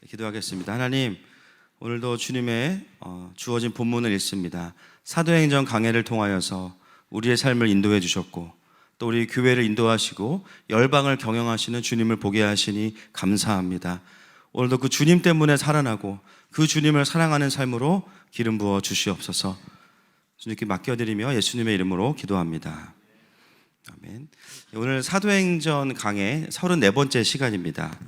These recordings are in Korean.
기도하겠습니다. 하나님, 오늘도 주님의 주어진 본문을 읽습니다. 사도행전 강해를 통하여서 우리의 삶을 인도해 주셨고 또 우리 교회를 인도하시고 열방을 경영하시는 주님을 보게 하시니 감사합니다. 오늘도 그 주님 때문에 살아나고 그 주님을 사랑하는 삶으로 기름 부어 주시옵소서. 주님께 맡겨드리며 예수님의 이름으로 기도합니다. 아멘. 오늘 사도행전 강해 34번째 시간입니다.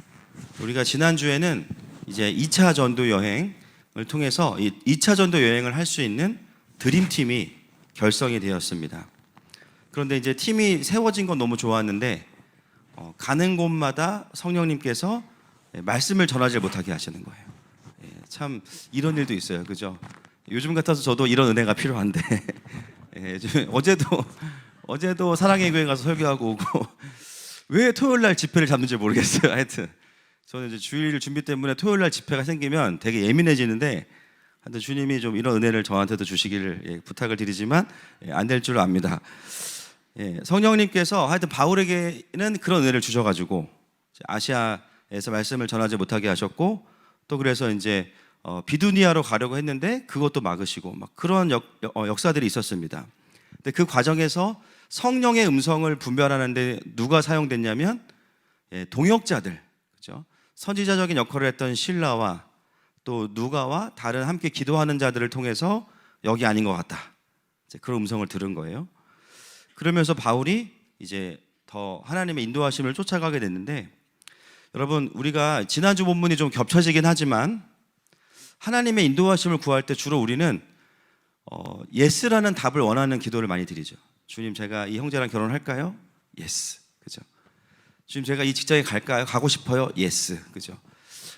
우리가 지난주에는 이제 2차 전도 여행을 통해서 2차 전도 여행을 할 수 있는 드림팀이 결성이 되었습니다. 그런데 이제 팀이 세워진 건 너무 좋았는데 가는 곳마다 성령님께서 말씀을 전하지 못하게 하시는 거예요. 참 이런 일도 있어요, 그죠? 요즘 같아서 저도 이런 은혜가 필요한데 어제도 사랑의 교회 가서 설교하고 오고 왜 토요일 날 집회를 잡는지 모르겠어요. 하여튼 저는 이제 주일 준비 때문에 토요일 날 집회가 생기면 되게 예민해지는데 하여튼 주님이 좀 이런 은혜를 저한테도 주시기를 부탁을 드리지만 안 될 줄 압니다. 성령님께서 하여튼 바울에게는 그런 은혜를 주셔가지고 아시아에서 말씀을 전하지 못하게 하셨고 또 그래서 이제 비두니아로 가려고 했는데 그것도 막으시고 막 그런 역사들이 있었습니다. 근데 그 과정에서 성령의 음성을 분별하는데 누가 사용됐냐면 동역자들, 그렇죠? 선지자적인 역할을 했던 실라와 또 누가와 다른 함께 기도하는 자들을 통해서 여기 아닌 것 같다, 이제 그런 음성을 들은 거예요. 그러면서 바울이 이제 더 하나님의 인도하심을 쫓아가게 됐는데, 여러분 우리가 지난주 본문이 좀 겹쳐지긴 하지만 하나님의 인도하심을 구할 때 주로 우리는 예스라는 답을 원하는 기도를 많이 드리죠. 주님, 제가 이 형제랑 결혼할까요? 예스. 그죠? 주님, 제가 이 직장에 갈까요? 가고 싶어요? 예스. 그죠?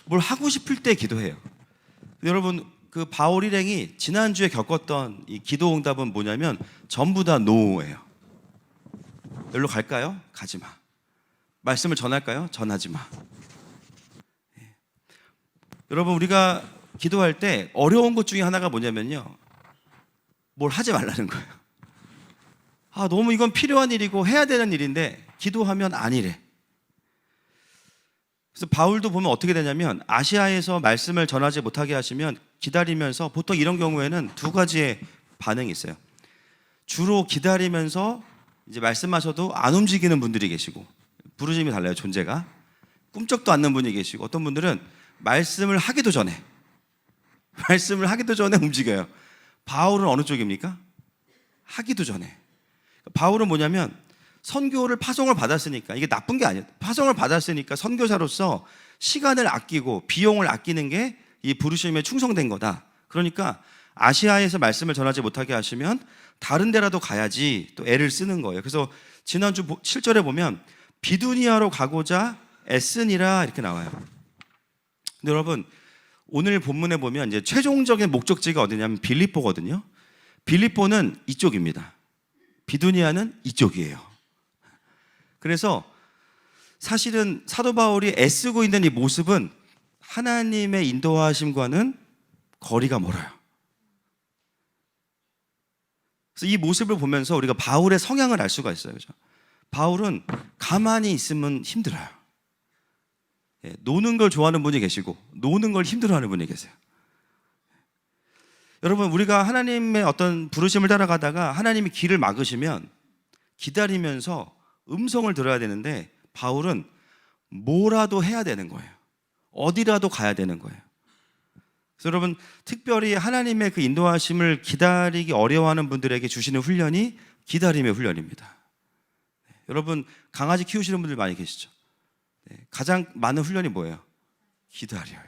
뭘 하고 싶을 때 기도해요. 여러분, 그 바울 일행이 지난주에 겪었던 이 기도 응답은 뭐냐면 전부 다 노예요. 여기로 갈까요? 가지 마. 말씀을 전할까요? 전하지 마. 여러분, 우리가 기도할 때 어려운 것 중에 하나가 뭐냐면요, 뭘 하지 말라는 거예요. 너무 이건 필요한 일이고 해야 되는 일인데 기도하면 아니래. 그래서 바울도 보면 어떻게 되냐면 아시아에서 말씀을 전하지 못하게 하시면 기다리면서, 보통 이런 경우에는 두 가지의 반응이 있어요. 주로 기다리면서 이제 말씀하셔도 안 움직이는 분들이 계시고, 부르심이 달라요. 존재가 꿈쩍도 않는 분이 계시고, 어떤 분들은 말씀을 하기도 전에 움직여요. 바울은 어느 쪽입니까? 하기도 전에. 바울은 뭐냐면 선교를 파송을 받았으니까, 이게 나쁜 게 아니에요. 파송을 받았으니까 선교사로서 시간을 아끼고 비용을 아끼는 게 이 부르심에 충성된 거다. 그러니까 아시아에서 말씀을 전하지 못하게 하시면 다른 데라도 가야지 또 애를 쓰는 거예요. 그래서 지난주 7절에 보면 비두니아로 가고자 애쓰니라 이렇게 나와요. 근데 여러분, 오늘 본문에 보면 이제 최종적인 목적지가 어디냐면 빌립보거든요. 빌립보는 이쪽입니다. 비두니아는 이쪽이에요. 그래서 사실은 사도 바울이 애쓰고 있는 이 모습은 하나님의 인도하심과는 거리가 멀어요. 그래서 이 모습을 보면서 우리가 바울의 성향을 알 수가 있어요. 그죠? 바울은 가만히 있으면 힘들어요. 노는 걸 좋아하는 분이 계시고 노는 걸 힘들어하는 분이 계세요. 여러분, 우리가 하나님의 어떤 부르심을 따라가다가 하나님이 길을 막으시면 기다리면서 음성을 들어야 되는데 바울은 뭐라도 해야 되는 거예요. 어디라도 가야 되는 거예요. 그래서 여러분, 특별히 하나님의 그 인도하심을 기다리기 어려워하는 분들에게 주시는 훈련이 기다림의 훈련입니다. 여러분, 강아지 키우시는 분들 많이 계시죠? 가장 많은 훈련이 뭐예요? 기다려요.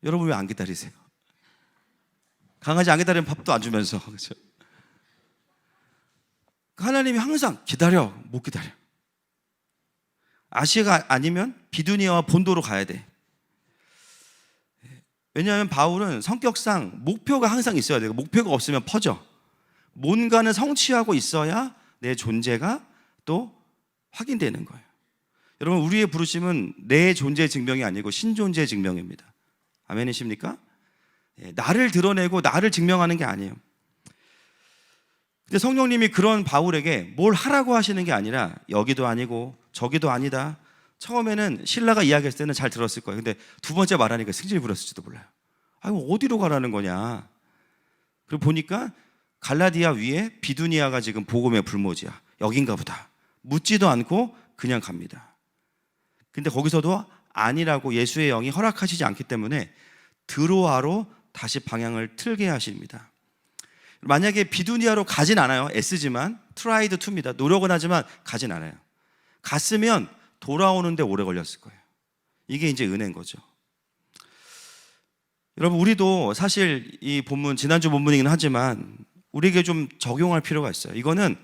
여러분 왜 안 기다리세요? 강아지 안 기다리면 밥도 안 주면서. 그렇죠? 하나님이 항상 기다려, 못 기다려. 아시아가 아니면 비두니아와 본도로 가야 돼. 왜냐하면 바울은 성격상 목표가 항상 있어야 돼요. 목표가 없으면 퍼져. 뭔가는 성취하고 있어야 내 존재가 또 확인되는 거예요. 여러분, 우리의 부르심은 내 존재의 증명이 아니고 신존재의 증명입니다. 아멘이십니까? 나를 드러내고 나를 증명하는 게 아니에요. 근데 성령님이 그런 바울에게 뭘 하라고 하시는 게 아니라 여기도 아니고 저기도 아니다, 처음에는 신라가 이야기했을 때는 잘 들었을 거예요. 근데 두 번째 말하니까 승질 부렸을지도 몰라요. 아니 어디로 가라는 거냐. 그리고 보니까 갈라디아 위에 비두니아가 지금 복음의 불모지야. 여긴가 보다. 묻지도 않고 그냥 갑니다. 근데 거기서도 아니라고 예수의 영이 허락하시지 않기 때문에 드로아로 다시 방향을 틀게 하십니다. 만약에 비두니아로 가진 않아요. 애쓰지만 트라이드 투입니다. 노력은 하지만 가진 않아요. 갔으면 돌아오는데 오래 걸렸을 거예요. 이게 이제 은혜인 거죠. 여러분, 우리도 사실 이 본문, 지난주 본문이긴 하지만 우리에게 좀 적용할 필요가 있어요. 이거는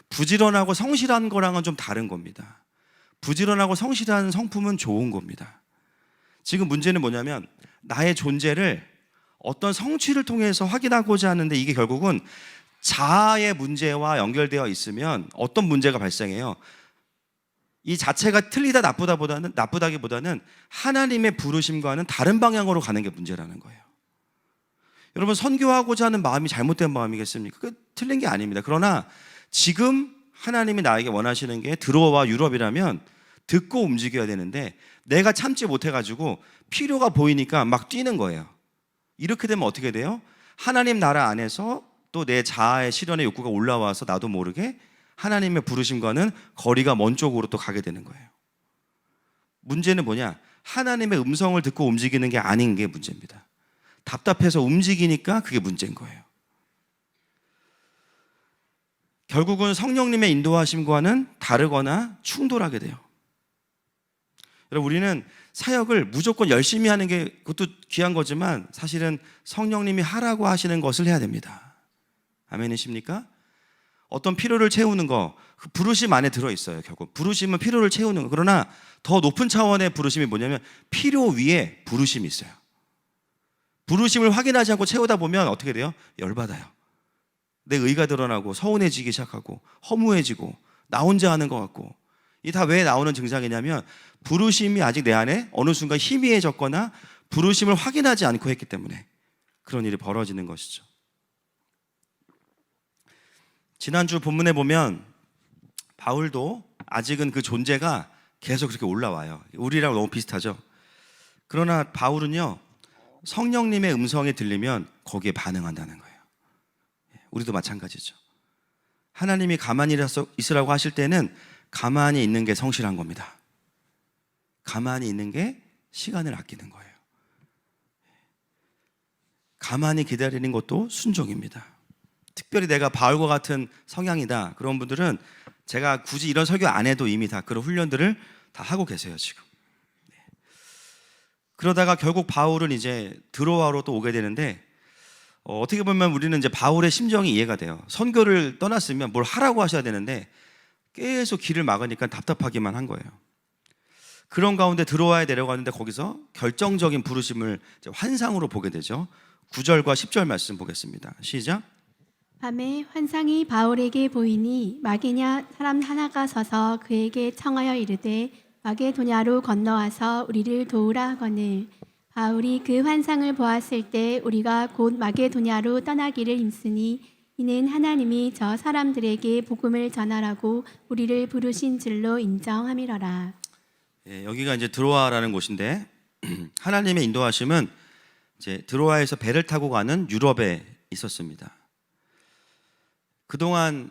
부지런하고 성실한 거랑은 좀 다른 겁니다. 부지런하고 성실한 성품은 좋은 겁니다. 지금 문제는 뭐냐면 나의 존재를 어떤 성취를 통해서 확인하고자 하는데 이게 결국은 자아의 문제와 연결되어 있으면 어떤 문제가 발생해요? 이 자체가 틀리다 나쁘다기보다는 하나님의 부르심과는 다른 방향으로 가는 게 문제라는 거예요. 여러분, 선교하고자 하는 마음이 잘못된 마음이겠습니까? 그 틀린 게 아닙니다. 그러나 지금 하나님이 나에게 원하시는 게 드로아와 유럽이라면 듣고 움직여야 되는데 내가 참지 못해가지고 필요가 보이니까 막 뛰는 거예요. 이렇게 되면 어떻게 돼요? 하나님 나라 안에서 또 내 자아의 실현의 욕구가 올라와서 나도 모르게 하나님의 부르심과는 거리가 먼 쪽으로 또 가게 되는 거예요. 문제는 뭐냐? 하나님의 음성을 듣고 움직이는 게 아닌 게 문제입니다. 답답해서 움직이니까 그게 문제인 거예요. 결국은 성령님의 인도하심과는 다르거나 충돌하게 돼요. 여러분, 우리는 사역을 무조건 열심히 하는 게 그것도 귀한 거지만 사실은 성령님이 하라고 하시는 것을 해야 됩니다. 아멘이십니까? 어떤 필요를 채우는 거, 그 부르심 안에 들어있어요. 결국 부르심은 필요를 채우는 거. 그러나 더 높은 차원의 부르심이 뭐냐면 필요 위에 부르심이 있어요. 부르심을 확인하지 않고 채우다 보면 어떻게 돼요? 열받아요. 내 의가 드러나고 서운해지기 시작하고 허무해지고 나 혼자 하는 것 같고. 이 다 왜 나오는 증상이냐면 부르심이 아직 내 안에 어느 순간 희미해졌거나 부르심을 확인하지 않고 했기 때문에 그런 일이 벌어지는 것이죠. 지난주 본문에 보면 바울도 아직은 그 존재가 계속 그렇게 올라와요. 우리랑 너무 비슷하죠. 그러나 바울은요, 성령님의 음성이 들리면 거기에 반응한다는 거예요. 우리도 마찬가지죠. 하나님이 가만히 있으라고 하실 때는 가만히 있는 게 성실한 겁니다. 가만히 있는 게 시간을 아끼는 거예요. 가만히 기다리는 것도 순종입니다. 특별히 내가 바울과 같은 성향이다 그런 분들은 제가 굳이 이런 설교 안 해도 이미 다 그런 훈련들을 다 하고 계세요 지금. 그러다가 결국 바울은 이제 드로아로 또 오게 되는데 어떻게 보면 우리는 이제 바울의 심정이 이해가 돼요. 선교를 떠났으면 뭘 하라고 하셔야 되는데 계속 길을 막으니까 답답하기만 한 거예요. 그런 가운데 드로아에 내려가는데 거기서 결정적인 부르심을 이제 환상으로 보게 되죠. 9절과 10절 말씀 보겠습니다. 시작. 밤에 환상이 바울에게 보이니 마게냐 사람 하나가 서서 그에게 청하여 이르되 마게도냐로 건너와서 우리를 도우라 하거늘 바울이 그 환상을 보았을 때 우리가 곧 마게도냐로 떠나기를 힘쓰니 이는 하나님이 저 사람들에게 복음을 전하라고 우리를 부르신 줄로 인정함이러라. 여기가 이제 드로아라는 곳인데 하나님의 인도하심은 이제 드로아에서 배를 타고 가는 유럽에 있었습니다. 그동안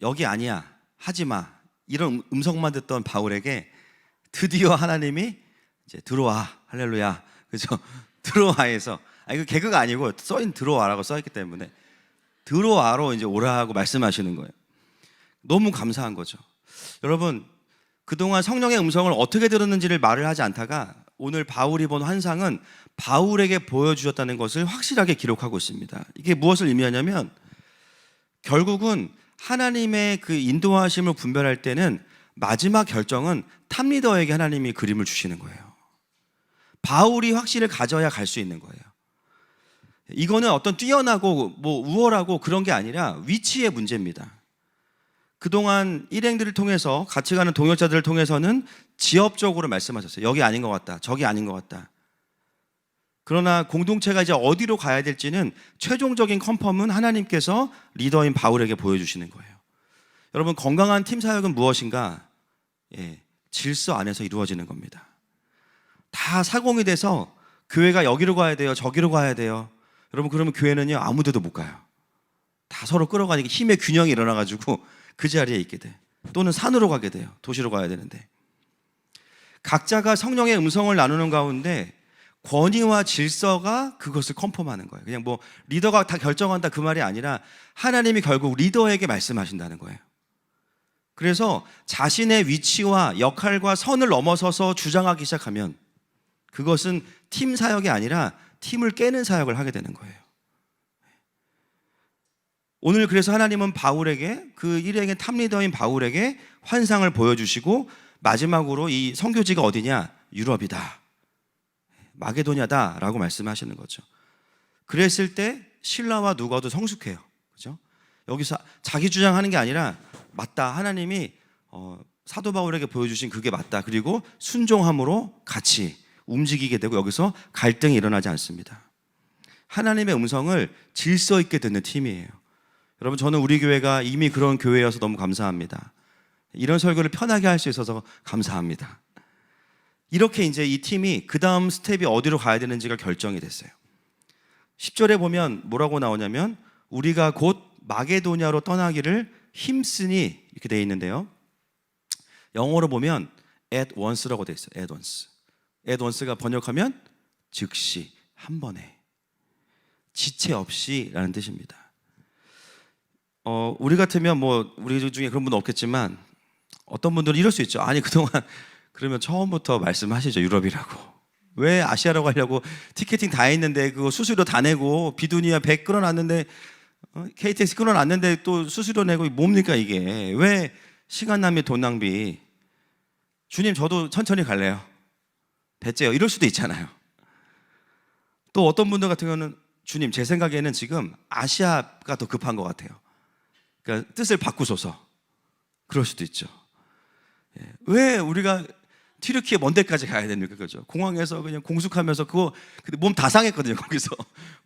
여기 아니야, 하지마 이런 음성만 듣던 바울에게 드디어 하나님이 이제 들어와, 할렐루야, 그죠? 드로아에서, 이거 개그가 아니고 써인 드로아라고 써있기 때문에 드로아로 이제 오라고 말씀하시는 거예요. 너무 감사한 거죠. 여러분, 그동안 성령의 음성을 어떻게 들었는지를 말을 하지 않다가 오늘 바울이 본 환상은 바울에게 보여주셨다는 것을 확실하게 기록하고 있습니다. 이게 무엇을 의미하냐면 결국은 하나님의 그 인도하심을 분별할 때는 마지막 결정은 탑리더에게 하나님이 그림을 주시는 거예요. 바울이 확신을 가져야 갈 수 있는 거예요. 이거는 어떤 뛰어나고 뭐 우월하고 그런 게 아니라 위치의 문제입니다. 그동안 일행들을 통해서 같이 가는 동역자들을 통해서는 지엽적으로 말씀하셨어요. 여기 아닌 것 같다, 저기 아닌 것 같다. 그러나 공동체가 이제 어디로 가야 될지는 최종적인 컨펌은 하나님께서 리더인 바울에게 보여주시는 거예요. 여러분, 건강한 팀 사역은 무엇인가? 질서 안에서 이루어지는 겁니다. 다 사공이 돼서 교회가 여기로 가야 돼요, 저기로 가야 돼요. 여러분, 그러면 교회는요 아무 데도 못 가요. 다 서로 끌어가니까 힘의 균형이 일어나가지고 그 자리에 있게 돼. 또는 산으로 가게 돼요. 도시로 가야 되는데. 각자가 성령의 음성을 나누는 가운데 권위와 질서가 그것을 컨펌하는 거예요. 그냥 뭐 리더가 다 결정한다 그 말이 아니라 하나님이 결국 리더에게 말씀하신다는 거예요. 그래서 자신의 위치와 역할과 선을 넘어서서 주장하기 시작하면 그것은 팀 사역이 아니라 팀을 깨는 사역을 하게 되는 거예요. 오늘 그래서 하나님은 바울에게, 그 일행의 탑리더인 바울에게 환상을 보여주시고 마지막으로 이 선교지가 어디냐? 유럽이다, 마게도냐다 라고 말씀하시는 거죠. 그랬을 때 실라와 누가도 성숙해요. 그죠? 여기서 자기 주장하는 게 아니라 맞다, 하나님이 사도 바울에게 보여주신 그게 맞다, 그리고 순종함으로 같이 움직이게 되고 여기서 갈등이 일어나지 않습니다. 하나님의 음성을 질서 있게 듣는 팀이에요. 여러분, 저는 우리 교회가 이미 그런 교회여서 너무 감사합니다. 이런 설교를 편하게 할 수 있어서 감사합니다. 이렇게 이제 이 팀이 그 다음 스텝이 어디로 가야 되는지가 결정이 됐어요. 10절에 보면 뭐라고 나오냐면 우리가 곧 마게도냐로 떠나기를 힘쓰니 이렇게 되어 있는데요. 영어로 보면 at once라고 되어 있어요. at once. at once가 번역하면 즉시, 한 번에, 지체 없이 라는 뜻입니다. 우리 같으면 뭐 우리 중에 그런 분은 없겠지만 어떤 분들은 이럴 수 있죠. 아니, 그동안 그러면 처음부터 말씀하시죠. 유럽이라고. 왜 아시아로 가려고 티켓팅 다 했는데 그거 수수료 다 내고 비두니아 100 끌어놨는데 KTX 끌어놨는데 또 수수료 내고 뭡니까 이게. 왜 시간 낭비, 돈 낭비. 주님, 저도 천천히 갈래요. 됐째요. 이럴 수도 있잖아요. 또 어떤 분들 같은 경우는 주님, 제 생각에는 지금 아시아가 더 급한 것 같아요. 그러니까 뜻을 바꾸소서. 그럴 수도 있죠. 왜 우리가 튀르키예 먼 데까지 가야 됩니까? 그죠? 공항에서 그냥 공숙하면서 그거 몸 다 상했거든요. 거기서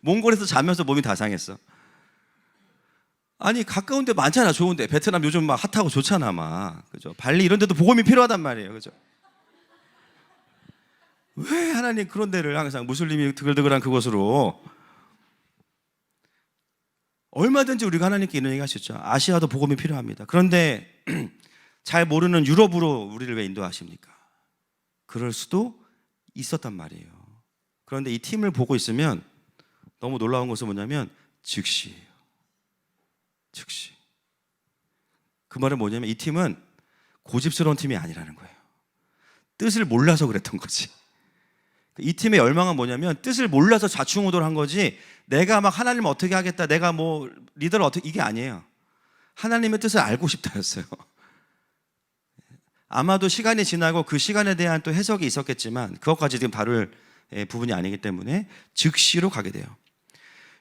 몽골에서 자면서 몸이 다 상했어. 아니, 가까운 데 많잖아. 좋은데 베트남 요즘 막 핫하고 좋잖아. 막 그죠? 발리 이런 데도 복음이 필요하단 말이에요. 그죠? 왜 하나님 그런 데를 항상 무슬림이 드글드글한 그곳으로. 얼마든지 우리가 하나님께 이런 얘기 할 수 있죠. 아시아도 복음이 필요합니다. 그런데 잘 모르는 유럽으로 우리를 왜 인도하십니까? 그럴 수도 있었단 말이에요. 그런데 이 팀을 보고 있으면 너무 놀라운 것은 뭐냐면 즉시예요. 즉시. 그 말은 뭐냐면 이 팀은 고집스러운 팀이 아니라는 거예요. 뜻을 몰라서 그랬던 거지. 이 팀의 열망은 뭐냐면 뜻을 몰라서 좌충우돌한 거지, 내가 막 하나님 어떻게 하겠다, 내가 뭐 리더를 어떻게, 이게 아니에요. 하나님의 뜻을 알고 싶다였어요. 아마도 시간이 지나고 그 시간에 대한 또 해석이 있었겠지만 그것까지 지금 다룰 부분이 아니기 때문에 즉시로 가게 돼요.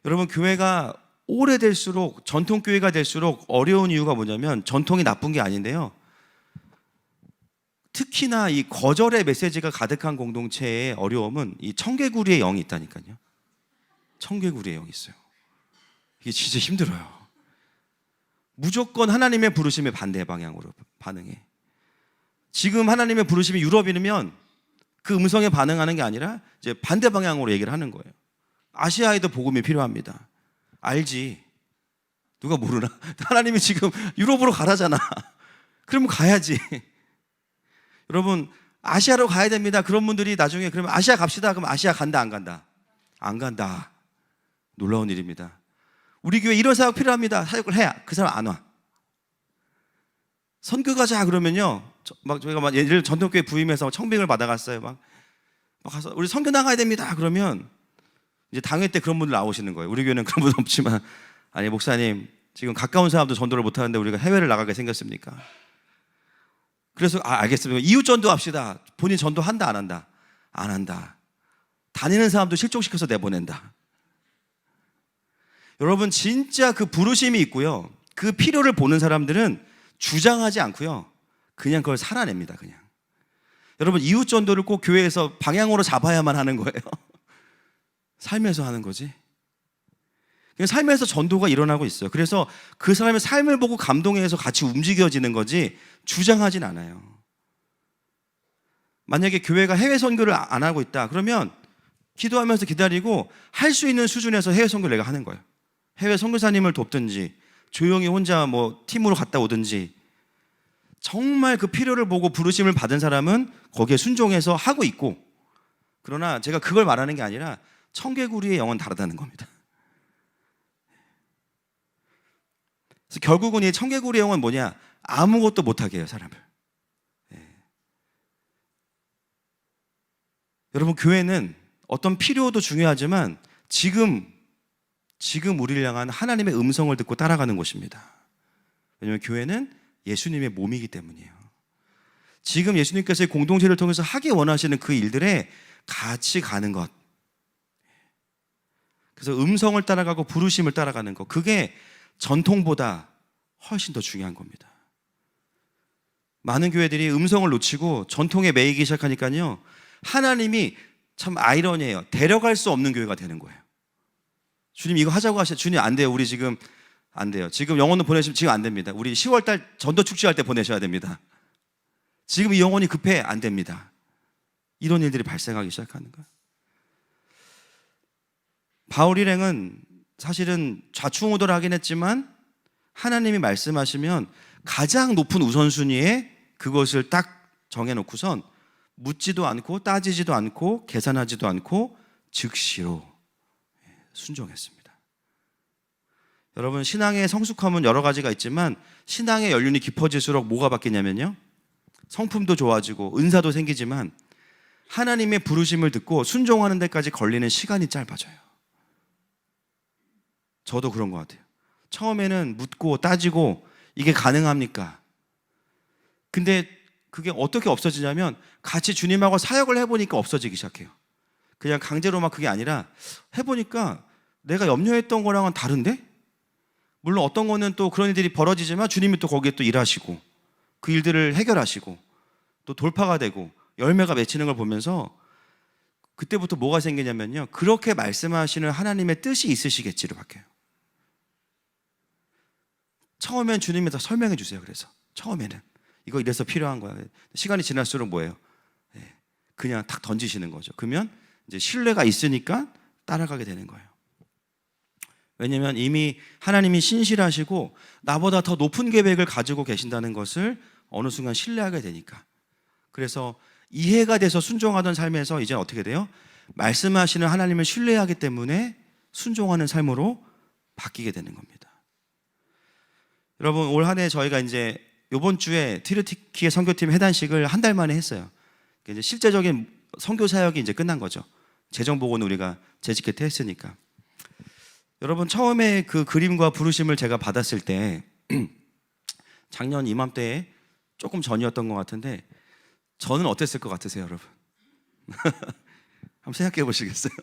여러분, 교회가 오래될수록, 전통교회가 될수록 어려운 이유가 뭐냐면 전통이 나쁜 게 아닌데요, 특히나 이 거절의 메시지가 가득한 공동체의 어려움은 이 청개구리의 영이 있다니까요. 청개구리의 영이 있어요. 이게 진짜 힘들어요. 무조건 하나님의 부르심에 반대 방향으로 반응해. 지금 하나님의 부르심이 유럽이면 그 음성에 반응하는 게 아니라 이제 반대 방향으로 얘기를 하는 거예요. 아시아에도 복음이 필요합니다. 알지. 누가 모르나? 하나님이 지금 유럽으로 가라잖아. 그러면 가야지. 여러분, 아시아로 가야 됩니다. 그런 분들이 나중에 그러면 아시아 갑시다. 그럼 아시아 간다, 안 간다? 안 간다. 놀라운 일입니다. 우리 교회 이런 사역 필요합니다. 사역을 해야 그 사람 안 와. 선교 가자 그러면요, 막 저희가 막 예를 전통교회 부임해서 청빙을 받아갔어요. 막 가서 우리 선교 나가야 됩니다. 그러면 이제 당회 때 그런 분들 나오시는 거예요. 우리 교회는 그런 분 없지만, 아니 목사님, 지금 가까운 사람도 전도를 못 하는데 우리가 해외를 나가게 생겼습니까? 그래서 알겠습니다. 이웃 전도합시다. 본인 전도한다, 안 한다? 안 한다. 다니는 사람도 실족시켜서 내보낸다. 여러분, 진짜 그 부르심이 있고요, 그 필요를 보는 사람들은 주장하지 않고요, 그냥 그걸 살아냅니다. 그냥. 여러분, 이웃 전도를 꼭 교회에서 방향으로 잡아야만 하는 거예요. 삶에서 하는 거지. 그냥 삶에서 전도가 일어나고 있어요. 그래서 그 사람의 삶을 보고 감동해서 같이 움직여지는 거지 주장하진 않아요. 만약에 교회가 해외 선교를 안 하고 있다 그러면 기도하면서 기다리고 할 수 있는 수준에서 해외 선교를 내가 하는 거예요. 해외 선교사님을 돕든지 조용히 혼자 뭐 팀으로 갔다 오든지, 정말 그 필요를 보고 부르심을 받은 사람은 거기에 순종해서 하고 있고, 그러나 제가 그걸 말하는 게 아니라 청개구리의 영은 다르다는 겁니다. 그래서 결국은 이 청개구리의 영은 뭐냐? 아무것도 못하게 해요, 사람을. 여러분, 교회는 어떤 필요도 중요하지만 지금 우리를 향한 하나님의 음성을 듣고 따라가는 곳입니다. 왜냐하면 교회는 예수님의 몸이기 때문이에요. 지금 예수님께서의 공동체를 통해서 하기 원하시는 그 일들에 같이 가는 것, 그래서 음성을 따라가고 부르심을 따라가는 것, 그게 전통보다 훨씬 더 중요한 겁니다. 많은 교회들이 음성을 놓치고 전통에 매이기 시작하니까요, 하나님이 참 아이러니해요. 데려갈 수 없는 교회가 되는 거예요. 주님 이거 하자고 하셔. 주님 안 돼요. 우리 지금 안 돼요. 지금 영혼을 보내시면 지금 안 됩니다. 우리 10월달 전도 축제할 때 보내셔야 됩니다. 지금 이 영혼이 급해. 안 됩니다. 이런 일들이 발생하기 시작하는 거예요. 바울 일행은 사실은 좌충우돌하긴 했지만 하나님이 말씀하시면 가장 높은 우선순위에 그것을 딱 정해놓고선 묻지도 않고 따지지도 않고 계산하지도 않고 즉시로 순종했습니다. 여러분, 신앙의 성숙함은 여러 가지가 있지만 신앙의 연륜이 깊어질수록 뭐가 바뀌냐면요, 성품도 좋아지고 은사도 생기지만 하나님의 부르심을 듣고 순종하는 데까지 걸리는 시간이 짧아져요. 저도 그런 것 같아요. 처음에는 묻고 따지고 이게 가능합니까? 근데 그게 어떻게 없어지냐면 같이 주님하고 사역을 해보니까 없어지기 시작해요. 그냥 강제로 막 그게 아니라 해보니까 내가 염려했던 거랑은 다른데? 물론 어떤 거는 또 그런 일들이 벌어지지만 주님이 또 거기에 또 일하시고 그 일들을 해결하시고 또 돌파가 되고 열매가 맺히는 걸 보면서 그때부터 뭐가 생기냐면요, 그렇게 말씀하시는 하나님의 뜻이 있으시겠지로 바뀌어요. 처음엔 주님이 다 설명해 주세요. 그래서 처음에는 이거 이래서 필요한 거야. 시간이 지날수록 뭐예요? 그냥 탁 던지시는 거죠. 그러면 이제 신뢰가 있으니까 따라가게 되는 거예요. 왜냐하면 이미 하나님이 신실하시고 나보다 더 높은 계획을 가지고 계신다는 것을 어느 순간 신뢰하게 되니까. 그래서 이해가 돼서 순종하던 삶에서 이제 어떻게 돼요? 말씀하시는 하나님을 신뢰하기 때문에 순종하는 삶으로 바뀌게 되는 겁니다. 여러분, 올 한 해 저희가 이제 이번 주에 티르키예 선교팀 해단식을 한 달 만에 했어요. 이제 실제적인 선교 사역이 이제 끝난 거죠. 재정 보고는 우리가 재직회 때 했으니까. 여러분, 처음에 그 그림과 부르심을 제가 받았을 때 작년 이맘때에 조금 전이었던 것 같은데 저는 어땠을 것 같으세요, 여러분? 한번 생각해 보시겠어요?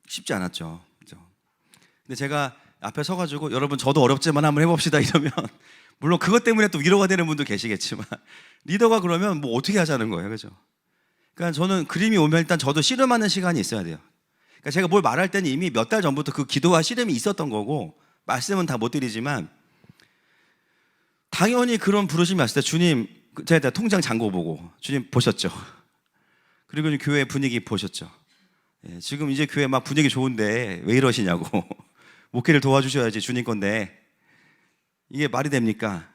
쉽지 않았죠. 그죠? 근데 제가 앞에 서가지고 여러분 저도 어렵지만 한번 해봅시다 이러면 물론 그것 때문에 또 위로가 되는 분도 계시겠지만 리더가 그러면 뭐 어떻게 하자는 거예요, 그죠? 그러니까 저는 그림이 오면 일단 저도 씨름하는 시간이 있어야 돼요. 그러니까 제가 뭘 말할 때는 이미 몇 달 전부터 그 기도와 씨름이 있었던 거고 말씀은 다 못 드리지만 당연히 그런 부르심이 왔을 때 주님, 제가 통장 잔고 보고 주님 보셨죠? 그리고 교회 분위기 보셨죠? 지금 이제 교회 막 분위기 좋은데 왜 이러시냐고 목회를 도와주셔야지 주님 건데 이게 말이 됩니까?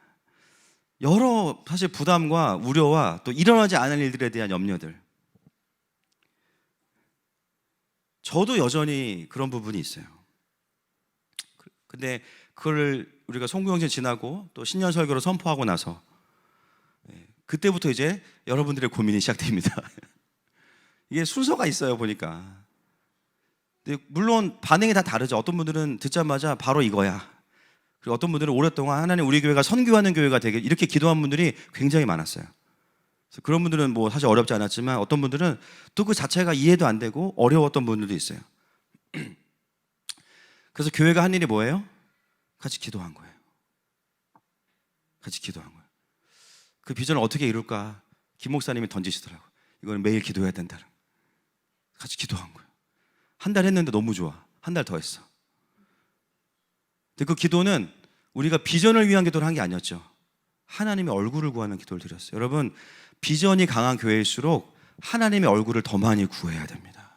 여러 사실 부담과 우려와 또 일어나지 않을 일들에 대한 염려들, 저도 여전히 그런 부분이 있어요. 근데 그걸 우리가 송구영신 지나고 또 신년 설교로 선포하고 나서 그때부터 이제 여러분들의 고민이 시작됩니다. 이게 순서가 있어요, 보니까. 근데 물론 반응이 다 다르죠. 어떤 분들은 듣자마자 바로 이거야. 그리고 어떤 분들은 오랫동안 하나님 우리 교회가 선교하는 교회가 되게 이렇게 기도한 분들이 굉장히 많았어요. 그래서 그런 분들은 뭐 사실 어렵지 않았지만 어떤 분들은 또 그 자체가 이해도 안 되고 어려웠던 분들도 있어요. 그래서 교회가 한 일이 뭐예요? 같이 기도한 거예요. 같이 기도한 거예요. 그 비전을 어떻게 이룰까? 김 목사님이 던지시더라고요. 이거는 매일 기도해야 된다. 같이 기도한 거예요. 한 달 했는데 너무 좋아. 한 달 더 했어. 근데 그 기도는 우리가 비전을 위한 기도를 한 게 아니었죠. 하나님의 얼굴을 구하는 기도를 드렸어요. 여러분, 비전이 강한 교회일수록 하나님의 얼굴을 더 많이 구해야 됩니다.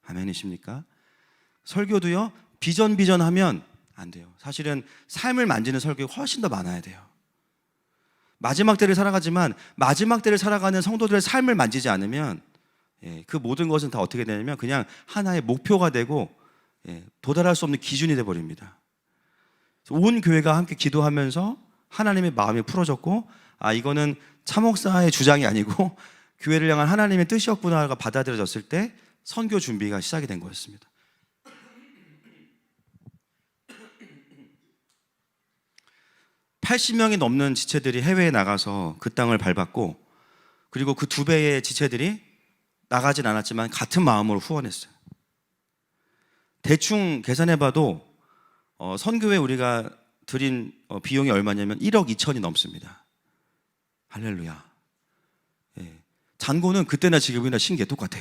아멘이십니까? 설교도요, 비전 하면 안 돼요. 사실은 삶을 만지는 설교가 훨씬 더 많아야 돼요. 마지막 때를 살아가지만 마지막 때를 살아가는 성도들의 삶을 만지지 않으면 그 모든 것은 다 어떻게 되냐면 그냥 하나의 목표가 되고 도달할 수 없는 기준이 되어버립니다. 온 교회가 함께 기도하면서 하나님의 마음이 풀어졌고, 아, 이거는 차목사의 주장이 아니고 교회를 향한 하나님의 뜻이었구나가 받아들여졌을 때 선교 준비가 시작이 된 거였습니다. (80명이) 넘는 지체들이 해외에 나가서 그 땅을 밟았고, 그리고 그 2배의 지체들이 나가진 않았지만 같은 마음으로 후원했어요. 대충 계산해봐도 선교에 우리가 드린 비용이 얼마냐면 1억 2천이 넘습니다. 할렐루야. 잔고는 그때나 지금이나 신기해, 똑같아.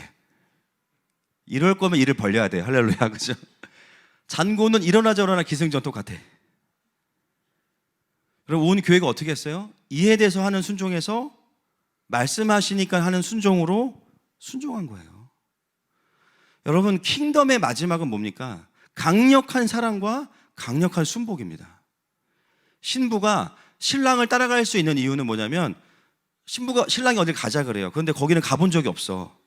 이럴 거면 일을 벌려야 돼. 할렐루야, 그죠? 잔고는 이러나 저러나 기승전 똑같아. 그럼 온 교회가 어떻게 했어요? 이에 대해서 하는 순종에서 말씀하시니까 하는 순종으로 순종한 거예요. 여러분, 킹덤의 마지막은 뭡니까? 강력한 사랑과 강력한 순복입니다. 신부가 신랑을 따라갈 수 있는 이유는 뭐냐면, 신랑이 어딜 가자 그래요. 그런데 거기는 가본 적이 없어.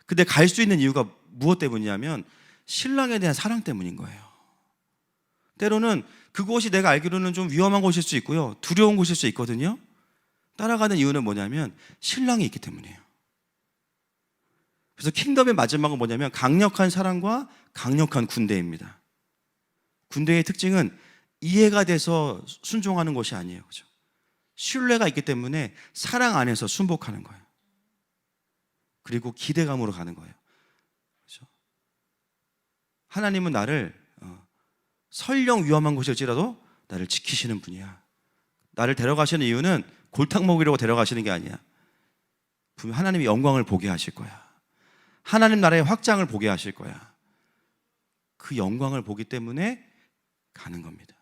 근데 갈 수 있는 이유가 무엇 때문이냐면 신랑에 대한 사랑 때문인 거예요. 때로는 그곳이 내가 알기로는 좀 위험한 곳일 수 있고요, 두려운 곳일 수 있거든요. 따라가는 이유는 뭐냐면 신랑이 있기 때문이에요. 그래서 킹덤의 마지막은 뭐냐면 강력한 사랑과 강력한 군대입니다. 군대의 특징은 이해가 돼서 순종하는 것이 아니에요. 그죠? 신뢰가 있기 때문에 사랑 안에서 순복하는 거예요. 그리고 기대감으로 가는 거예요. 그죠? 하나님은 나를 설령 위험한 곳일지라도 나를 지키시는 분이야. 나를 데려가시는 이유는 골탕 먹이려고 데려가시는 게 아니야. 분명 하나님의 영광을 보게 하실 거야. 하나님 나라의 확장을 보게 하실 거야. 그 영광을 보기 때문에 가는 겁니다.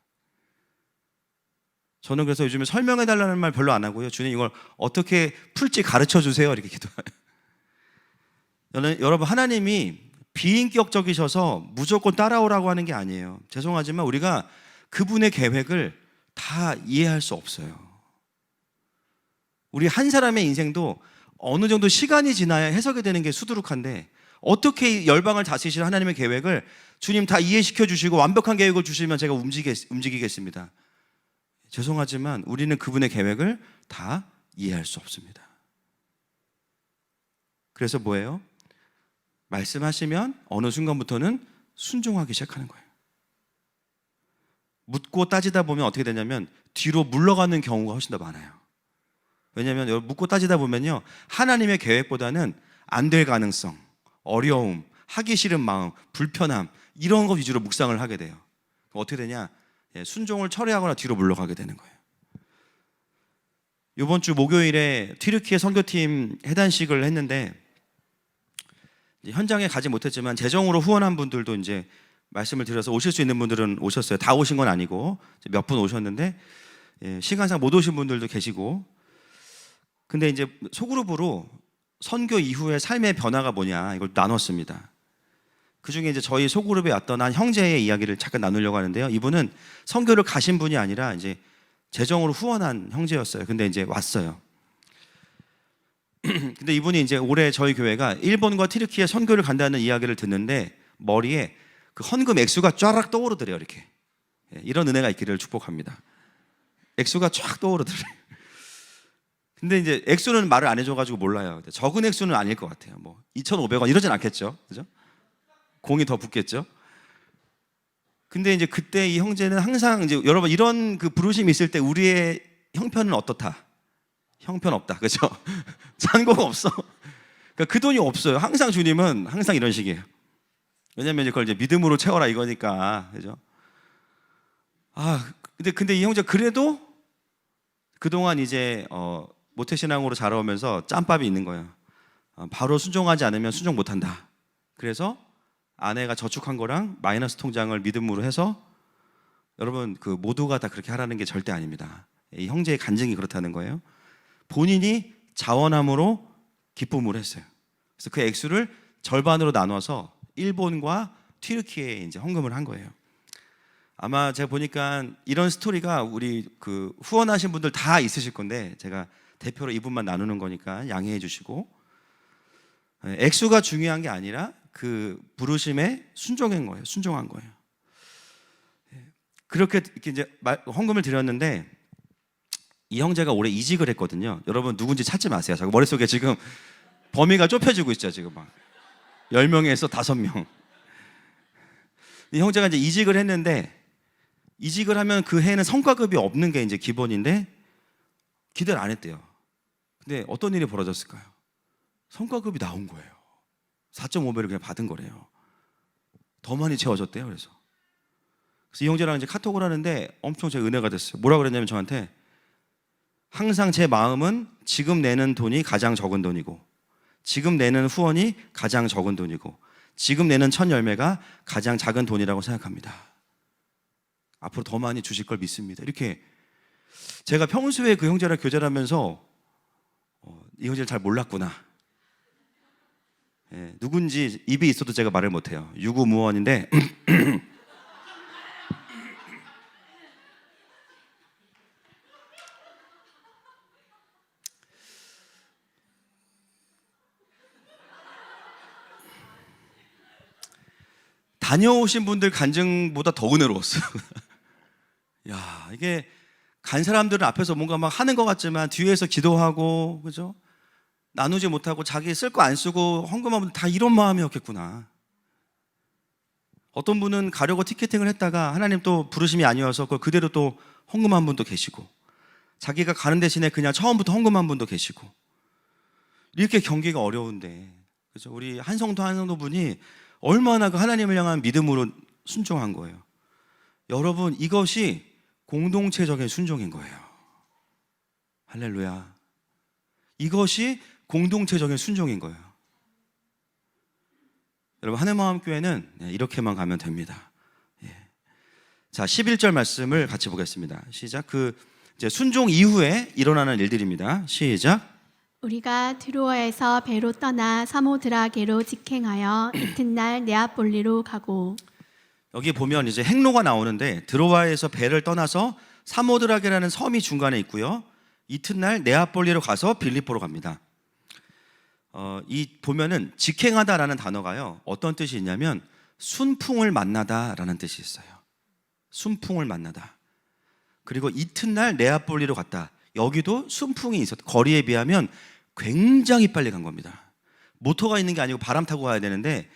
저는 그래서 요즘에 설명해달라는 말 별로 안 하고요, 주님 이걸 어떻게 풀지 가르쳐 주세요, 이렇게 기도해요. 여러분, 하나님이 비인격적이셔서 무조건 따라오라고 하는 게 아니에요. 죄송하지만 우리가 그분의 계획을 다 이해할 수 없어요. 우리 한 사람의 인생도 어느 정도 시간이 지나야 해석이 되는 게 수두룩한데, 어떻게 열방을 다스리실 하나님의 계획을 주님 다 이해시켜 주시고 완벽한 계획을 주시면 제가 움직이겠습니다. 죄송하지만 우리는 그분의 계획을 다 이해할 수 없습니다. 그래서 뭐예요? 말씀하시면 어느 순간부터는 순종하기 시작하는 거예요. 묻고 따지다 보면 어떻게 되냐면 뒤로 물러가는 경우가 훨씬 더 많아요. 왜냐하면 여러분, 묻고 따지다 보면요, 하나님의 계획보다는 안 될 가능성, 어려움, 하기 싫은 마음, 불편함, 이런 거 위주로 묵상을 하게 돼요. 어떻게 되냐? 순종을 철회하거나 뒤로 물러가게 되는 거예요. 이번 주 목요일에 튀르키예 선교팀 해단식을 했는데, 현장에 가지 못했지만 재정으로 후원한 분들도 이제 말씀을 드려서 오실 수 있는 분들은 오셨어요. 다 오신 건 아니고 몇 분 오셨는데, 시간상 못 오신 분들도 계시고. 근데 이제 소그룹으로 선교 이후의 삶의 변화가 뭐냐, 이걸 나눴습니다. 그 중에 이제 저희 소그룹에 왔던 한 형제의 이야기를 잠깐 나누려고 하는데요. 이분은 선교를 가신 분이 아니라 이제 재정으로 후원한 형제였어요. 근데 이제 왔어요. 근데 이분이 이제 올해 저희 교회가 일본과 튀르키예 선교를 간다는 이야기를 듣는데 머리에 그 헌금 액수가 쫙 떠오르더래요. 이렇게. 이런 은혜가 있기를 축복합니다. 액수가 쫙 떠오르더래요. 근데 이제 액수는 말을 안 해줘가지고 몰라요. 적은 액수는 아닐 것 같아요. 뭐 2,500원 이러진 않겠죠, 그죠? 공이 더 붙겠죠. 근데 이제 그때 이 형제는 항상 이제 여러분 이런 그 부르심이 있을 때 우리의 형편은 어떻다? 형편 없다, 그죠? 잔고가 없어. 그러니까 그 돈이 없어요. 항상 주님은 항상 이런 식이에요. 왜냐면 이제 그걸 이제 믿음으로 채워라 이거니까, 그죠? 근데 이 형제 그래도 그동안 이제 모태신앙으로 자라오면서 짬밥이 있는 거예요. 바로 순종하지 않으면 순종 못한다. 그래서 아내가 저축한 거랑 마이너스 통장을 믿음으로 해서, 여러분 그 모두가 다 그렇게 하라는 게 절대 아닙니다. 이 형제의 간증이 그렇다는 거예요. 본인이 자원함으로 기쁨을 했어요. 그래서 그 액수를 절반으로 나눠서 일본과 튀르키예에 이제 헌금을 한 거예요. 아마 제가 보니까 이런 스토리가 우리 그 후원하신 분들 다 있으실 건데 제가 대표로 이분만 나누는 거니까 양해해 주시고, 액수가 중요한 게 아니라 그 부르심에 순종한 거예요. 순종한 거예요. 그렇게 이렇게 이제 헌금을 드렸는데 이 형제가 올해 이직을 했거든요. 여러분 누군지 찾지 마세요. 자꾸 머릿속에 지금 범위가 좁혀지고 있죠. 지금 막 10명에서 5명. 이 형제가 이제 이직을 했는데, 이직을 하면 그 해에는 성과급이 없는 게 이제 기본인데 기대를 안 했대요. 근데 어떤 일이 벌어졌을까요? 성과급이 나온 거예요. 4.5배를 그냥 받은 거래요. 더 많이 채워졌대요. 그래서 이 형제랑 이제 카톡을 하는데 엄청 제 은혜가 됐어요. 뭐라 그랬냐면 저한테 항상 제 마음은 지금 내는 돈이 가장 적은 돈이고, 지금 내는 후원이 가장 적은 돈이고, 지금 내는 첫 열매가 가장 작은 돈이라고 생각합니다. 앞으로 더 많이 주실 걸 믿습니다. 이렇게 제가 평소에 그 형제랑 교제를 하면서 이 형제를 잘 몰랐구나. 누군지 입이 있어도 제가 말을 못해요. 유구무원인데 다녀오신 분들 간증보다 더 은혜로웠어요. 야, 이게 간 사람들은 앞에서 뭔가 막 하는 것 같지만 뒤에서 기도하고, 그죠? 나누지 못하고 자기 쓸 거 안 쓰고 헌금하면 다 이런 마음이었겠구나. 어떤 분은 가려고 티켓팅을 했다가 하나님 또 부르심이 아니어서 그걸 그대로 또 헌금한 분도 계시고, 자기가 가는 대신에 그냥 처음부터 헌금한 분도 계시고, 이렇게 경기가 어려운데, 그죠? 우리 한 성도 분이 얼마나 그 하나님을 향한 믿음으로 순종한 거예요. 여러분, 이것이 공동체적인 순종인 거예요. 할렐루야. 이것이 공동체적인 순종인 거예요. 여러분, 하늘마음교회는 이렇게만 가면 됩니다. 자, 11절 말씀을 같이 보겠습니다. 시작. 이제 순종 이후에 일어나는 일들입니다. 시작. 우리가 드로아에서 배로 떠나 사모드라게로 직행하여 이튿날 네아폴리로 가고. 여기 보면 이제 행로가 나오는데 드로아에서 배를 떠나서 사모드라게라는 섬이 중간에 있고요. 이튿날 네아폴리로 가서 빌립보로 갑니다. 이 보면은 직행하다라는 단어가요. 어떤 뜻이 있냐면 순풍을 만나다라는 뜻이 있어요. 순풍을 만나다. 그리고 이튿날 네아폴리로 갔다. 여기도 순풍이 있었다. 거리에 비하면 굉장히 빨리 간 겁니다. 모터가 있는 게 아니고 바람 타고 가야 되는데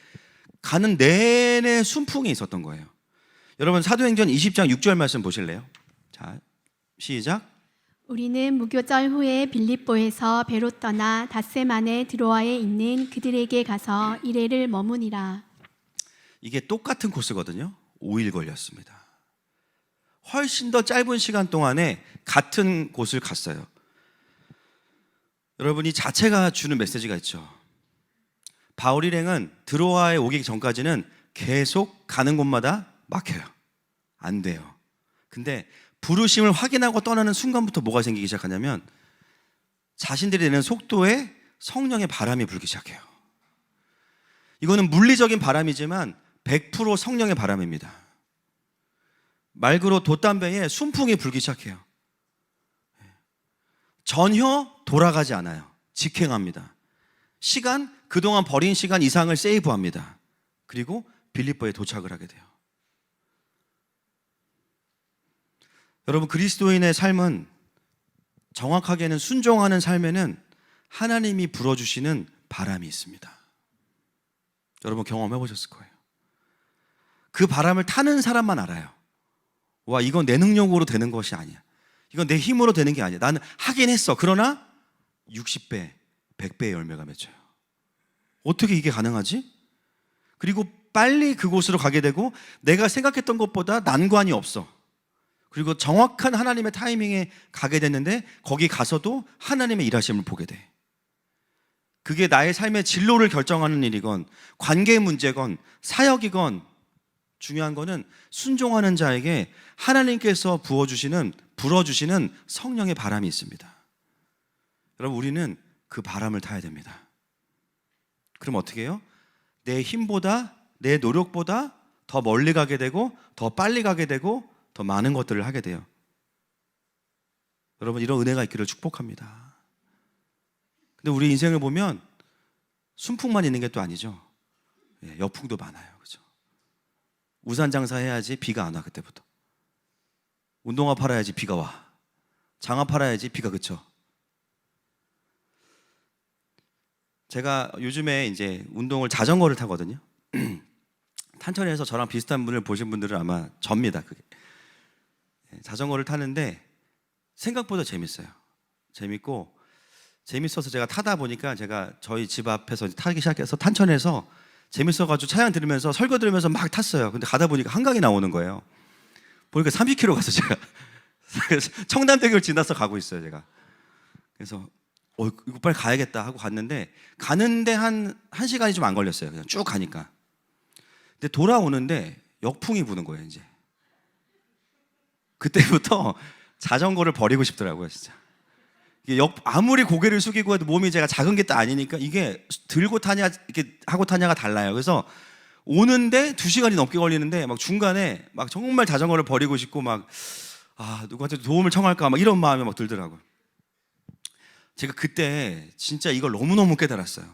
가는 내내 순풍이 있었던 거예요. 여러분 사도행전 20장 6절 말씀 보실래요? 자, 시작. 우리는 무교절 후에 빌립보에서 배로 떠나 닷새만에 드로아에 있는 그들에게 가서 이레를 머무니라. 이게 똑같은 코스거든요. 5일 걸렸습니다. 훨씬 더 짧은 시간 동안에 같은 곳을 갔어요. 여러분, 이 자체가 주는 메시지가 있죠. 바울 일행은 드로아에 오기 전까지는 계속 가는 곳마다 막혀요. 안 돼요. 근데 부르심을 확인하고 떠나는 순간부터 뭐가 생기기 시작하냐면 자신들이 내는 속도에 성령의 바람이 불기 시작해요. 이거는 물리적인 바람이지만 100% 성령의 바람입니다. 말 그대로 돛담배에 순풍이 불기 시작해요. 전혀 돌아가지 않아요. 직행합니다. 그동안 버린 시간 이상을 세이브합니다. 그리고 빌립보에 도착을 하게 돼요. 여러분, 그리스도인의 삶은 정확하게는 순종하는 삶에는 하나님이 불어주시는 바람이 있습니다. 여러분 경험해 보셨을 거예요. 그 바람을 타는 사람만 알아요. 와, 이건 내 능력으로 되는 것이 아니야. 이건 내 힘으로 되는 게 아니야. 나는 하긴 했어. 그러나 60배, 100배의 열매가 맺혀요. 어떻게 이게 가능하지? 그리고 빨리 그곳으로 가게 되고 내가 생각했던 것보다 난관이 없어. 그리고 정확한 하나님의 타이밍에 가게 됐는데 거기 가서도 하나님의 일하심을 보게 돼. 그게 나의 삶의 진로를 결정하는 일이건 관계 문제건 사역이건 중요한 거는 순종하는 자에게 하나님께서 불어주시는 성령의 바람이 있습니다. 여러분, 우리는 그 바람을 타야 됩니다. 그럼 어떻게 해요? 내 힘보다, 내 노력보다 더 멀리 가게 되고, 더 빨리 가게 되고, 더 많은 것들을 하게 돼요. 여러분, 이런 은혜가 있기를 축복합니다. 근데 우리 인생을 보면 순풍만 있는 게 또 아니죠. 역풍도 많아요. 그죠? 우산 장사해야지 비가 안 와. 그때부터 운동화 팔아야지 비가 와. 장화 팔아야지 비가 그쳐. 제가 요즘에 이제 운동을 자전거를 타거든요. 탄천에서 저랑 비슷한 분을 보신 분들은 아마 접니다. 그게. 자전거를 타는데 생각보다 재밌어요. 재밌어서 제가 타다 보니까 제가 저희 집 앞에서 타기 시작해서 탄천에서 재밌어가지고 차량 들으면서 설교 들으면서 막 탔어요. 근데 가다 보니까 한강이 나오는 거예요. 보니까 30km 가서 제가 청담대교를 지나서 가고 있어요. 제가. 그래서 이거 빨리 가야겠다 하고 갔는데 가는데 한 시간이 좀 안 걸렸어요. 그냥 쭉 가니까. 근데 돌아오는데 역풍이 부는 거예요. 이제 그때부터 자전거를 버리고 싶더라고요. 진짜. 이게 아무리 고개를 숙이고 해도 몸이 제가 작은 게 또 아니니까 이게 들고 타냐 이렇게 하고 타냐가 달라요. 그래서 오는데 2시간이 넘게 걸리는데 막 중간에 막 정말 자전거를 버리고 싶고 막 누구한테 도움을 청할까 막 이런 마음이 막 들더라고요. 제가 그때 진짜 이걸 너무너무 깨달았어요.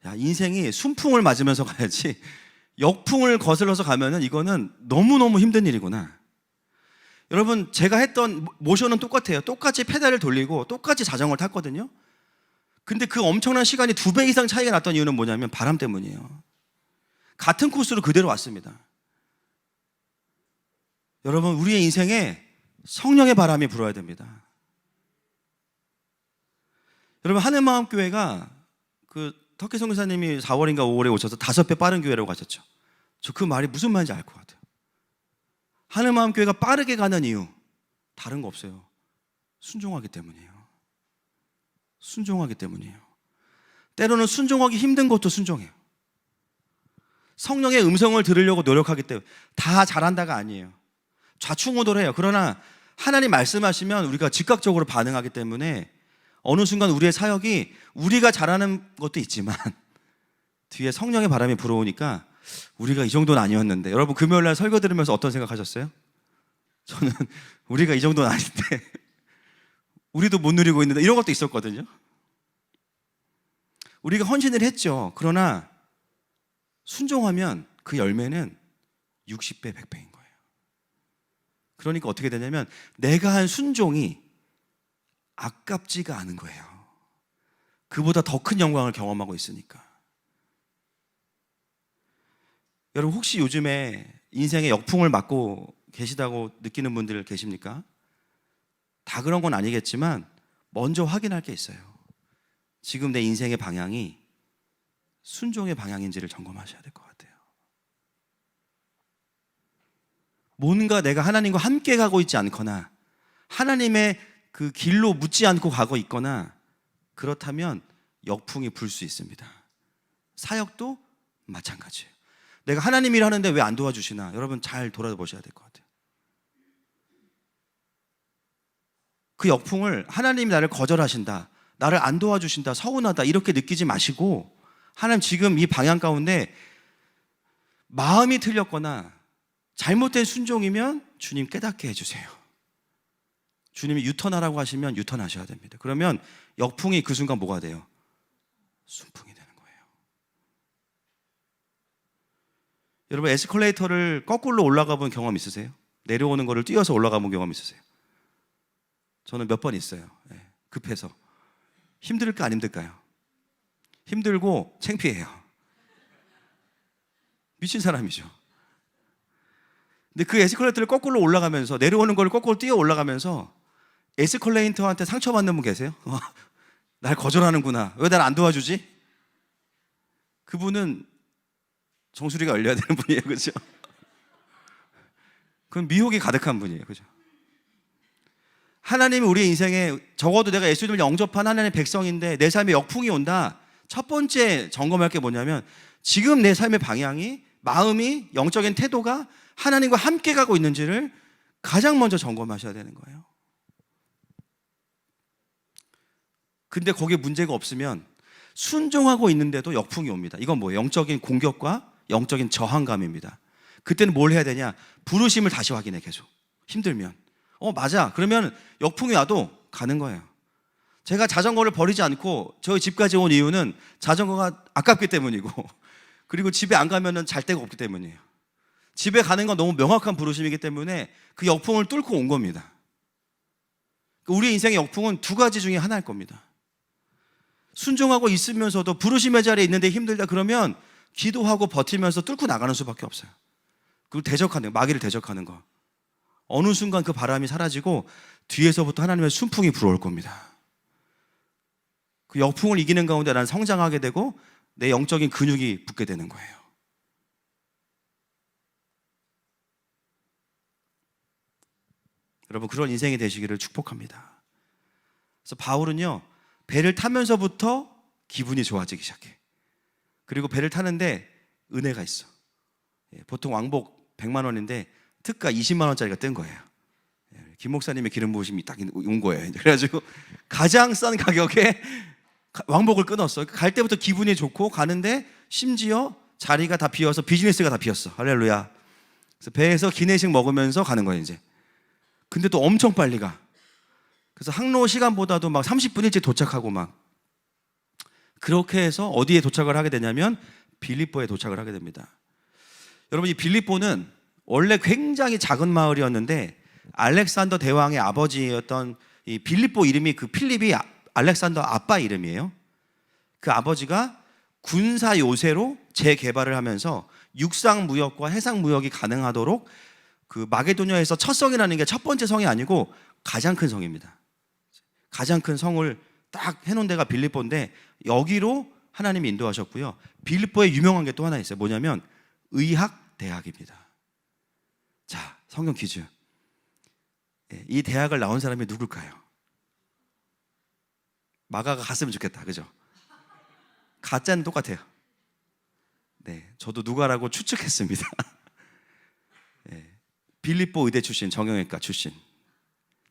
야, 인생이 순풍을 맞으면서 가야지 역풍을 거슬러서 가면은 이거는 너무너무 힘든 일이구나. 여러분, 제가 했던 모션은 똑같아요. 똑같이 페달을 돌리고 똑같이 자전거를 탔거든요. 근데 그 엄청난 시간이 2배 이상 차이가 났던 이유는 뭐냐면 바람 때문이에요. 같은 코스로 그대로 왔습니다. 여러분, 우리의 인생에 성령의 바람이 불어야 됩니다. 여러분, 하늘마음교회가 그 터키 선교사님이 4월인가 5월에 오셔서 5배 빠른 교회라고 하셨죠. 저 그 말이 무슨 말인지 알 것 같아요. 하늘마음교회가 빠르게 가는 이유 다른 거 없어요. 순종하기 때문이에요. 순종하기 때문이에요. 때로는 순종하기 힘든 것도 순종해요. 성령의 음성을 들으려고 노력하기 때문에 다 잘한다가 아니에요. 좌충우돌해요. 그러나 하나님 말씀하시면 우리가 즉각적으로 반응하기 때문에 어느 순간 우리의 사역이 우리가 잘하는 것도 있지만 뒤에 성령의 바람이 불어오니까 우리가 이 정도는 아니었는데, 여러분 금요일날 설교 들으면서 어떤 생각하셨어요? 저는 우리가 이 정도는 아닌데 우리도 못 누리고 있는데 이런 것도 있었거든요. 우리가 헌신을 했죠. 그러나 순종하면 그 열매는 60배, 100배인 거예요. 그러니까 어떻게 되냐면 내가 한 순종이 아깝지가 않은 거예요. 그보다 더 큰 영광을 경험하고 있으니까. 여러분, 혹시 요즘에 인생의 역풍을 맞고 계시다고 느끼는 분들 계십니까? 다 그런 건 아니겠지만 먼저 확인할 게 있어요. 지금 내 인생의 방향이 순종의 방향인지를 점검하셔야 될 것 같아요. 뭔가 내가 하나님과 함께 가고 있지 않거나 하나님의 그 길로 묻지 않고 가고 있거나 그렇다면 역풍이 불 수 있습니다. 사역도 마찬가지예요. 내가 하나님 일 하는데 왜 안 도와주시나? 여러분 잘 돌아보셔야 될 것 같아요. 그 역풍을 하나님이 나를 거절하신다, 나를 안 도와주신다, 서운하다 이렇게 느끼지 마시고 하나님 지금 이 방향 가운데 마음이 틀렸거나 잘못된 순종이면 주님 깨닫게 해주세요. 주님이 유턴하라고 하시면 유턴하셔야 됩니다. 그러면 역풍이 그 순간 뭐가 돼요? 순풍이 되는 거예요. 여러분, 에스컬레이터를 거꾸로 올라가 본 경험 있으세요? 내려오는 거를 뛰어서 올라가 본 경험 있으세요? 저는 몇 번 있어요. 급해서. 힘들까 안 힘들까요? 힘들고 창피해요. 미친 사람이죠. 근데 그 에스컬레이터를 거꾸로 올라가면서 내려오는 걸 거꾸로 뛰어 올라가면서 에스컬레이터한테 상처받는 분 계세요? 날 거절하는구나. 왜 날 안 도와주지? 그분은 정수리가 열려야 되는 분이에요. 그죠? 그건 미혹이 가득한 분이에요. 그죠? 하나님이 우리의 인생에 적어도 내가 예수님을 영접한 하나님의 백성인데 내 삶에 역풍이 온다. 첫 번째 점검할 게 뭐냐면 지금 내 삶의 방향이 마음이, 영적인 태도가 하나님과 함께 가고 있는지를 가장 먼저 점검하셔야 되는 거예요. 근데 거기에 문제가 없으면 순종하고 있는데도 역풍이 옵니다. 이건 뭐예요? 영적인 공격과 영적인 저항감입니다. 그때는 뭘 해야 되냐? 부르심을 다시 확인해. 계속 힘들면 맞아, 그러면 역풍이 와도 가는 거예요. 제가 자전거를 버리지 않고 저희 집까지 온 이유는 자전거가 아깝기 때문이고, 그리고 집에 안 가면 잘 데가 없기 때문이에요. 집에 가는 건 너무 명확한 부르심이기 때문에 그 역풍을 뚫고 온 겁니다. 우리 인생의 역풍은 두 가지 중에 하나일 겁니다. 순종하고 있으면서도 부르심의 자리에 있는데 힘들다 그러면 기도하고 버티면서 뚫고 나가는 수밖에 없어요. 그리고 대적하는 거, 마귀를 대적하는 거. 어느 순간 그 바람이 사라지고 뒤에서부터 하나님의 순풍이 불어올 겁니다. 그 역풍을 이기는 가운데 나는 성장하게 되고 내 영적인 근육이 붙게 되는 거예요. 여러분, 그런 인생이 되시기를 축복합니다. 그래서 바울은요, 배를 타면서부터 기분이 좋아지기 시작해. 그리고 배를 타는데 은혜가 있어. 보통 왕복 100만 원인데 특가 20만 원짜리가 뜬 거예요. 김 목사님의 기름 부으심이 딱 온 거예요. 그래가지고 가장 싼 가격에 왕복을 끊었어. 갈 때부터 기분이 좋고, 가는데 심지어 자리가 다 비어서 비즈니스가 다 비었어. 할렐루야. 그래서 배에서 기내식 먹으면서 가는 거예요, 이제. 근데 또 엄청 빨리 가. 그래서 항로 시간보다도 막 30분 일찍 도착하고 막. 그렇게 해서 어디에 도착을 하게 되냐면 빌립보에 도착을 하게 됩니다. 여러분, 이 빌립보는 원래 굉장히 작은 마을이었는데 알렉산더 대왕의 아버지였던 이 빌립보 이름이, 그 필립이 알렉산더 아빠 이름이에요. 그 아버지가 군사 요새로 재개발을 하면서 육상 무역과 해상 무역이 가능하도록, 그 마게도냐에서 첫 성이라는 게 첫 번째 성이 아니고 가장 큰 성입니다. 가장 큰 성을 딱 해놓은 데가 빌립보인데 여기로 하나님이 인도하셨고요. 빌립보에 유명한 게 또 하나 있어요. 뭐냐면 의학대학입니다. 자, 성경 퀴즈. 이 대학을 나온 사람이 누굴까요? 마가가 갔으면 좋겠다, 그죠? 가짜는 똑같아요. 네, 저도 누가라고 추측했습니다. 빌립보 의대 출신, 정형외과 출신.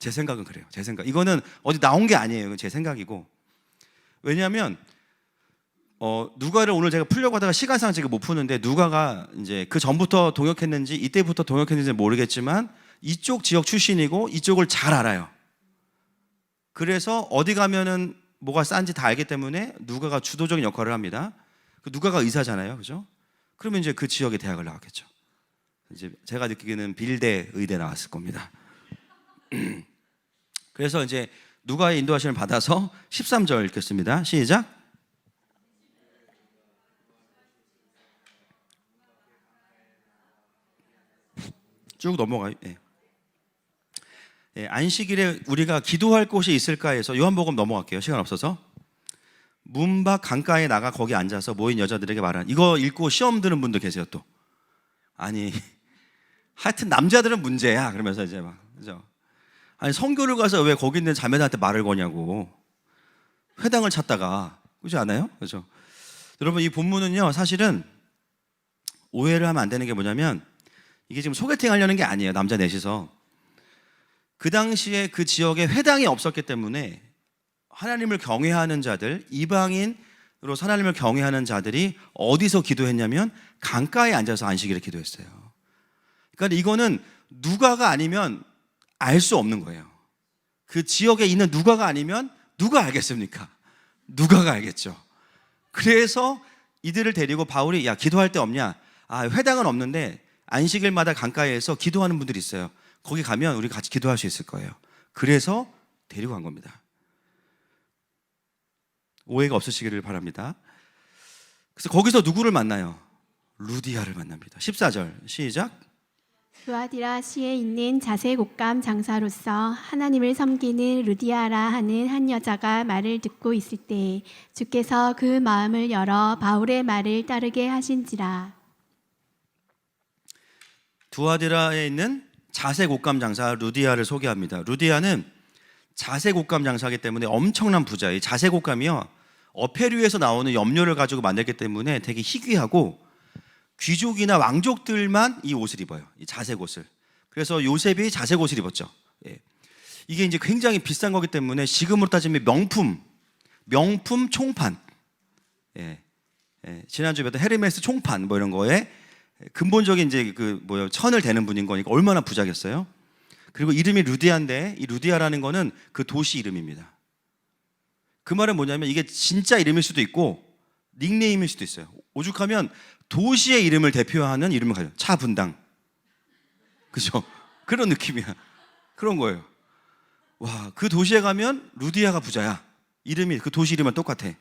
제 생각은 그래요. 제 생각. 이거는 어디 나온 게 아니에요. 이건 제 생각이고. 왜냐하면 누가를 오늘 제가 풀려고 하다가 시간상 지금 못 푸는데, 누가가 이제 그 전부터 동역했는지 이때부터 동역했는지 모르겠지만 이쪽 지역 출신이고 이쪽을 잘 알아요. 그래서 어디 가면은 뭐가 싼지 다 알기 때문에 누가가 주도적인 역할을 합니다. 그 누가가 의사잖아요, 그죠? 그러면 이제 그 지역의 대학을 나왔겠죠. 이제 제가 느끼기에는 빌대 의대 나왔을 겁니다. 그래서 이제 누가의 인도하심을 받아서 13절 읽겠습니다. 시작. 쭉 넘어가요. 안식일에 우리가 기도할 곳이 있을까 해서 요한복음 넘어갈게요. 시간 없어서. 문 밖 강가에 나가 거기 앉아서 모인 여자들에게 말하는, 이거 읽고 시험 드는 분도 계세요. 또 아니 하여튼 남자들은 문제야 그러면서 이제 막, 그죠? 아니 선교를 가서 왜 거기 있는 자매들한테 말을 거냐고, 회당을 찾다가, 그렇지 않아요? 그죠? 여러분, 이 본문은요 사실은 오해를 하면 안 되는 게 뭐냐면, 이게 지금 소개팅 하려는 게 아니에요. 남자 넷이서. 그 당시에 그 지역에 회당이 없었기 때문에 하나님을 경외하는 자들, 이방인으로 하나님을 경외하는 자들이 어디서 기도했냐면 강가에 앉아서 안식일에 기도했어요. 그러니까 이거는 누가가 아니면 알 수 없는 거예요. 그 지역에 있는 누가가 아니면 누가 알겠습니까? 누가가 알겠죠. 그래서 이들을 데리고 바울이, 야, 기도할 데 없냐? 아, 회당은 없는데 안식일마다 강가에서 기도하는 분들이 있어요. 거기 가면 우리 같이 기도할 수 있을 거예요. 그래서 데리고 간 겁니다. 오해가 없으시기를 바랍니다. 그래서 거기서 누구를 만나요? 루디아를 만납니다. 14절 시작. 두아디라시에 있는 자색옷감 장사로서 하나님을 섬기는 루디아라 하는 한 여자가 말을 듣고 있을 때 주께서 그 마음을 열어 바울의 말을 따르게 하신지라. 두아디라에 있는 자색 옷감 장사 루디아를 소개합니다. 루디아는 자색 옷감 장사이기 때문에 엄청난 부자예요. 자색 옷감이요, 어패류에서 나오는 염료를 가지고 만들기 때문에 되게 희귀하고, 귀족이나 왕족들만 이 옷을 입어요. 이 자색 옷을. 그래서 요셉이 자색 옷을 입었죠. 예. 이게 이제 굉장히 비싼 거기 때문에 지금으로 따지면 명품 총판. 예. 예. 지난주에 봤던 헤르메스 총판 뭐 이런 거에 근본적인 이제 천을 대는 분인 거니까 얼마나 부자겠어요. 그리고 이름이 루디아인데 이 루디아라는 거는 그 도시 이름입니다. 그 말은 뭐냐면 이게 진짜 이름일 수도 있고 닉네임일 수도 있어요. 오죽하면 도시의 이름을 대표하는 이름을 가져요. 차 분당. 그죠? 그런 느낌이야. 그런 거예요. 와, 그 도시에 가면 루디아가 부자야. 이름이 그 도시 이름은 똑같아.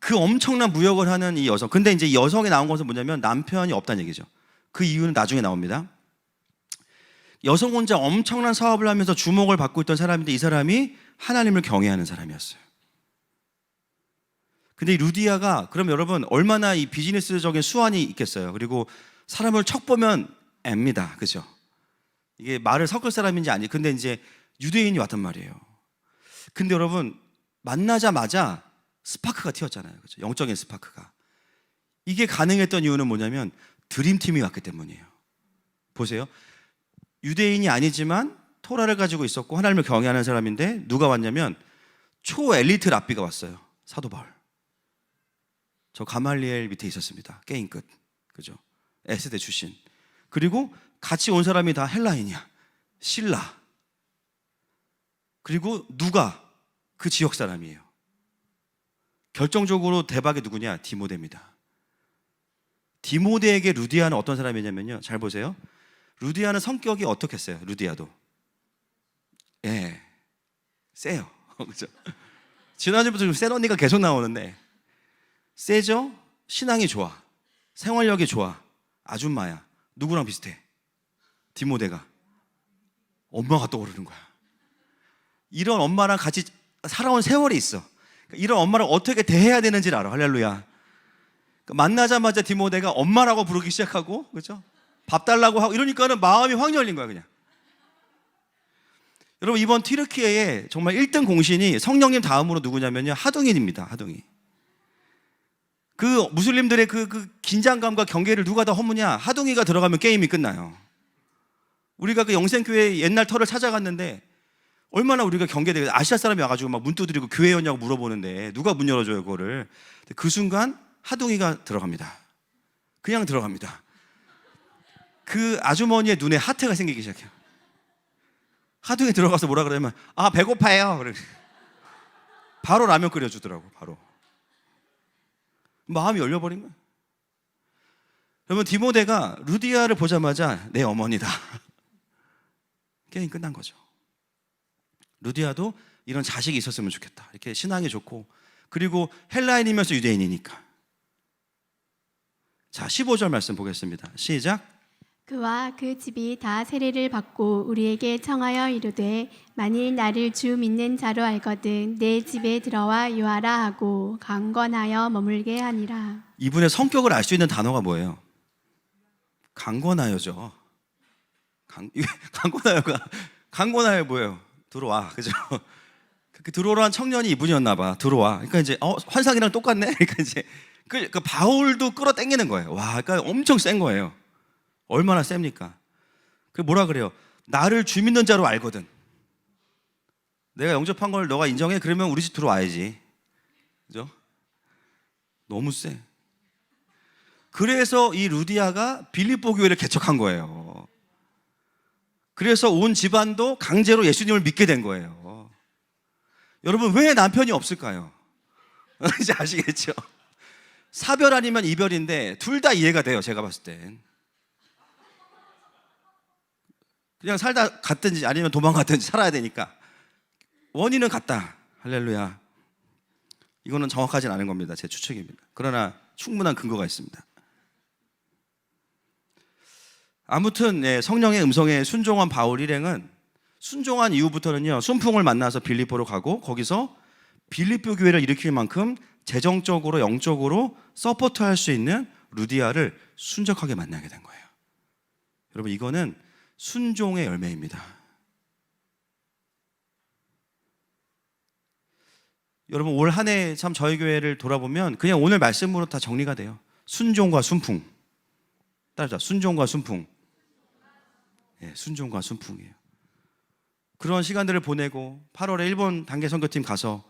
그 엄청난 무역을 하는 이 여성. 근데 이제 이 여성이 나온 것은 뭐냐면 남편이 없다는 얘기죠. 그 이유는 나중에 나옵니다. 여성 혼자 엄청난 사업을 하면서 주목을 받고 있던 사람인데 이 사람이 하나님을 경외하는 사람이었어요. 근데 이 루디아가 그럼 여러분 얼마나 이 비즈니스적인 수완이 있겠어요. 그리고 사람을 척 보면 앱니다. 그죠? 이게 말을 섞을 사람인지 아니. 근데 이제 유대인이 왔단 말이에요. 근데 여러분 만나자마자 스파크가 튀었잖아요. 그죠? 영적인 스파크가. 이게 가능했던 이유는 뭐냐면 드림팀이 왔기 때문이에요. 보세요. 유대인이 아니지만 토라를 가지고 있었고 하나님을 경외하는 사람인데 누가 왔냐면 초엘리트 랍비가 왔어요. 사도 바울. 저 가말리엘 밑에 있었습니다. 게임 끝. 그죠? 에스대 출신. 그리고 같이 온 사람이 다 헬라인이야. 신라. 그리고 누가 그 지역 사람이에요. 결정적으로 대박이 누구냐? 디모데입니다. 디모데에게 루디아는 어떤 사람이냐면요. 잘 보세요. 루디아는 성격이 어떻겠어요? 루디아도. 예. 세요. 그죠? 지난주부터 좀 센 언니가 계속 나오는데 세죠? 신앙이 좋아. 생활력이 좋아. 아줌마야. 누구랑 비슷해? 디모데가. 엄마가 떠오르는 거야. 이런 엄마랑 같이 살아온 세월이 있어. 이런 엄마를 어떻게 대해야 되는지를 알아. 할렐루야. 만나자마자 디모데가 엄마라고 부르기 시작하고, 그렇죠? 밥 달라고 하고 이러니까는 마음이 확 열린 거야, 그냥. 여러분 이번 튀르키예의 정말 1등 공신이 성령님 다음으로 누구냐면요, 하둥인입니다. 하둥인. 그 무슬림들의 그 긴장감과 경계를 누가 더 허무냐? 하둥이가 들어가면 게임이 끝나요. 우리가 그 영생교회 옛날 터를 찾아갔는데 얼마나 우리가 경계되게, 아시아 사람이 와가지고 막 문 두드리고 교회였냐고 물어보는데 누가 문 열어줘요 그거를. 그 순간 하둥이가 들어갑니다. 그냥 들어갑니다. 그 아주머니의 눈에 하트가 생기기 시작해요. 하둥이 들어가서 뭐라 그러냐면 아 배고파요. 그래. 바로 라면 끓여주더라고. 바로 마음이 열려버린 거야. 여러분 디모데가 루디아를 보자마자 내 어머니다. 게임 끝난 거죠. 루디아도 이런 자식이 있었으면 좋겠다. 이렇게 신앙이 좋고, 그리고 헬라인이면서 유대인이니까. 자, 15절 말씀 보겠습니다. 시작. 그와 그 집이 다 세례를 받고 우리에게 청하여 이르되 만일 나를 주 믿는 자로 알거든 내 집에 들어와 유하라 하고 강권하여 머물게 하니라. 이분의 성격을 알 수 있는 단어가 뭐예요? 강권하여죠. 강권하여 뭐예요? 들어와, 그죠? 그 들어오라는 청년이 이분이었나 봐. 들어와. 그러니까 이제 환상이랑 똑같네. 그러니까 이제 그 바울도 끌어당기는 거예요. 와, 그러니까 엄청 센 거예요. 얼마나 셉니까? 그 뭐라 그래요? 나를 주 믿는 자로 알거든. 내가 영접한 걸 너가 인정해? 그러면 우리 집 들어와야지. 그죠? 너무 세. 그래서 이 루디아가 빌립보 교회를 개척한 거예요. 그래서 온 집안도 강제로 예수님을 믿게 된 거예요. 여러분 왜 남편이 없을까요? 이제 아시겠죠? 사별 아니면 이별인데 둘 다 이해가 돼요. 제가 봤을 땐. 그냥 살다 갔든지 아니면 도망갔든지 살아야 되니까. 원인은 같다. 할렐루야. 이거는 정확하진 않은 겁니다. 제 추측입니다. 그러나 충분한 근거가 있습니다. 아무튼 성령의 음성에 순종한 바울 일행은 순종한 이후부터는요, 순풍을 만나서 빌립보로 가고 거기서 빌립보 교회를 일으킬 만큼 재정적으로 영적으로 서포트할 수 있는 루디아를 순적하게 만나게 된 거예요. 여러분 이거는 순종의 열매입니다. 여러분 올 한 해 참 저희 교회를 돌아보면 그냥 오늘 말씀으로 다 정리가 돼요. 순종과 순풍. 따라합시다. 순종과 순풍. 예, 순종과 순풍이에요. 그런 시간들을 보내고 8월에 일본 단계 선교팀 가서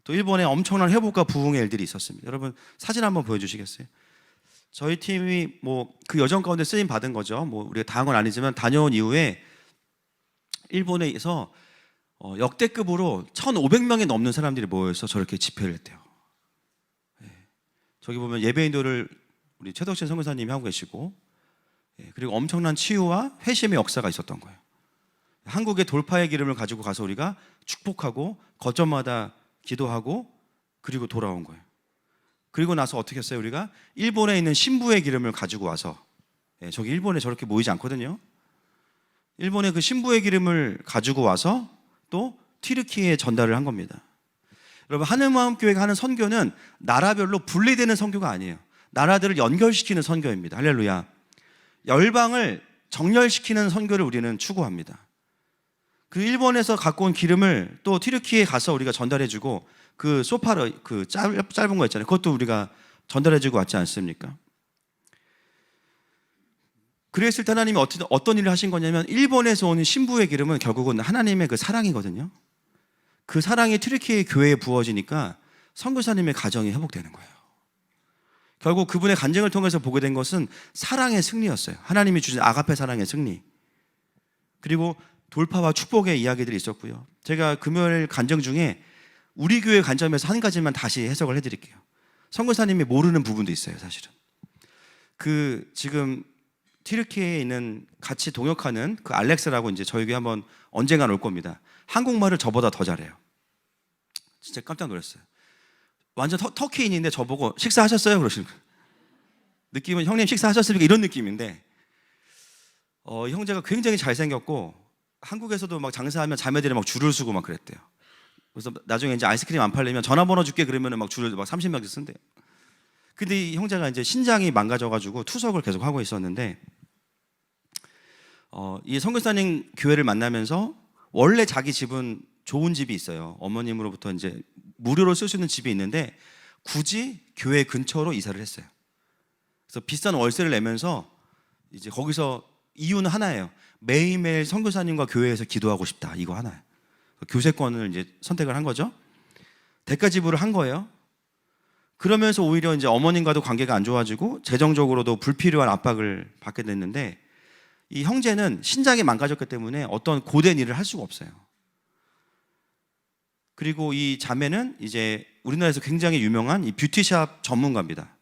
또 일본에 엄청난 회복과 부흥의 일들이 있었습니다. 여러분 사진 한번 보여주시겠어요? 저희 팀이 뭐 그 여정 가운데 쓰임 받은 거죠. 뭐 우리가 다 한 건 아니지만 다녀온 이후에 일본에서 역대급으로 1,500명이 넘는 사람들이 모여서 저렇게 집회를 했대요. 예. 저기 보면 예배인도를 우리 최덕신 선교사님이 하고 계시고, 예. 그리고 엄청난 치유와 회심의 역사가 있었던 거예요. 한국의 돌파의 기름을 가지고 가서 우리가 축복하고 거점마다 기도하고 그리고 돌아온 거예요. 그리고 나서 어떻게 했어요? 우리가 일본에 있는 신부의 기름을 가지고 와서, 예. 저기 일본에 저렇게 모이지 않거든요. 일본의 그 신부의 기름을 가지고 와서 또 튀르키예에 전달을 한 겁니다. 여러분 하늘마음교회가 하는 선교는 나라별로 분리되는 선교가 아니에요. 나라들을 연결시키는 선교입니다. 할렐루야. 열방을 정렬시키는 선교를 우리는 추구합니다. 그 일본에서 갖고 온 기름을 또 튀르키예에 가서 우리가 전달해주고 그 소파를 그 짧은 거 있잖아요. 그것도 우리가 전달해주고 왔지 않습니까? 그랬을 때 하나님이 어떤 일을 하신 거냐면 일본에서 오는 신부의 기름은 결국은 하나님의 그 사랑이거든요. 그 사랑이 튀르키예 교회에 부어지니까 선교사님의 가정이 회복되는 거예요. 결국 그분의 간증을 통해서 보게 된 것은 사랑의 승리였어요. 하나님이 주신 아가페 사랑의 승리. 그리고 돌파와 축복의 이야기들이 있었고요. 제가 금요일 간증 중에 우리 교회 관점에서 한 가지만 다시 해석을 해드릴게요. 선교사님이 모르는 부분도 있어요, 사실은. 그 지금 튀르키예에 있는 같이 동역하는 그 알렉스라고 이제 저희 교회 한번 언젠간 올 겁니다. 한국말을 저보다 더 잘해요. 진짜 깜짝 놀랐어요. 완전 터키인인데 저보고 식사하셨어요? 그러시는 거예요. 느낌은 형님 식사하셨습니까? 이런 느낌인데 형제가 굉장히 잘생겼고 한국에서도 막 장사하면 자매들이 막 줄을 서고 막 그랬대요. 그래서 나중에 이제 아이스크림 안 팔리면 전화번호 줄게 그러면은 막 줄을 막 30명씩 쓴대요. 근데 이 형제가 이제 신장이 망가져가지고 투석을 계속 하고 있었는데 이 선교사님 교회를 만나면서 원래 자기 집은 좋은 집이 있어요. 어머님으로부터 이제 무료로 쓸 수 있는 집이 있는데 굳이 교회 근처로 이사를 했어요. 그래서 비싼 월세를 내면서 이제 거기서 이유는 하나예요. 매일매일 선교사님과 교회에서 기도하고 싶다. 이거 하나예요. 교세권을 이제 선택을 한 거죠. 대가 지불을 한 거예요. 그러면서 오히려 이제 어머님과도 관계가 안 좋아지고 재정적으로도 불필요한 압박을 받게 됐는데 이 형제는 신장이 망가졌기 때문에 어떤 고된 일을 할 수가 없어요. 그리고 이 자매는 이제 우리나라에서 굉장히 유명한 이 뷰티샵 전문가입니다.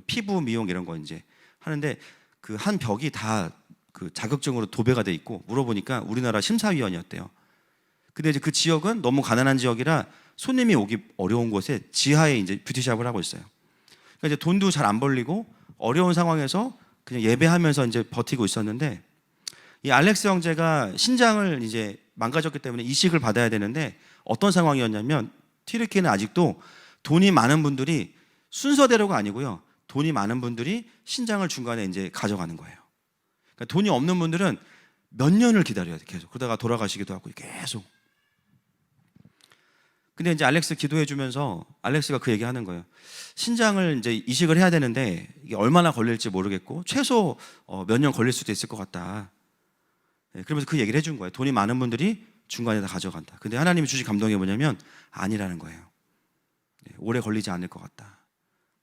피부 미용 이런 거 이제 하는데 그 한 벽이 다 그 자격증으로 도배가 돼 있고 물어보니까 우리나라 심사위원이었대요. 근데 이제 그 지역은 너무 가난한 지역이라 손님이 오기 어려운 곳에 지하에 이제 뷰티샵을 하고 있어요. 그러니까 이제 돈도 잘 안 벌리고 어려운 상황에서 그냥 예배하면서 이제 버티고 있었는데 이 알렉스 형제가 신장을 이제 망가졌기 때문에 이식을 받아야 되는데 어떤 상황이었냐면 튀르키예는 아직도 돈이 많은 분들이 순서대로가 아니고요. 돈이 많은 분들이 신장을 중간에 이제 가져가는 거예요. 그러니까 돈이 없는 분들은 몇 년을 기다려야 돼 계속. 그러다가 돌아가시기도 하고 계속. 근데 이제 알렉스 기도해 주면서 알렉스가 그 얘기하는 거예요. 신장을 이제 이식을 해야 되는데 이게 얼마나 걸릴지 모르겠고 최소 몇 년 걸릴 수도 있을 것 같다. 그러면서 그 얘기를 해준 거예요. 돈이 많은 분들이 중간에 다 가져간다. 근데 하나님이 주신 감동이 뭐냐면 아니라는 거예요. 오래 걸리지 않을 것 같다.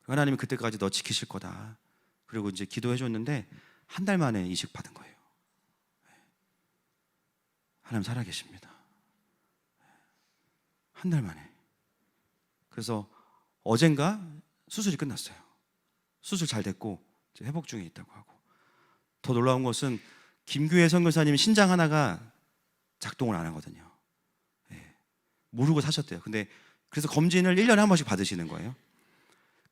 하나님이 그때까지 너 지키실 거다. 그리고 이제 기도해 줬는데 한 달 만에 이식 받은 거예요. 하나님 살아계십니다. 한 달 만에. 그래서 어젠가 수술이 끝났어요. 수술 잘 됐고 이제 회복 중에 있다고 하고. 더 놀라운 것은 김규혜 선교사님 신장 하나가 작동을 안 하거든요. 모르고 사셨대요. 근데 그래서 검진을 1년에 한 번씩 받으시는 거예요.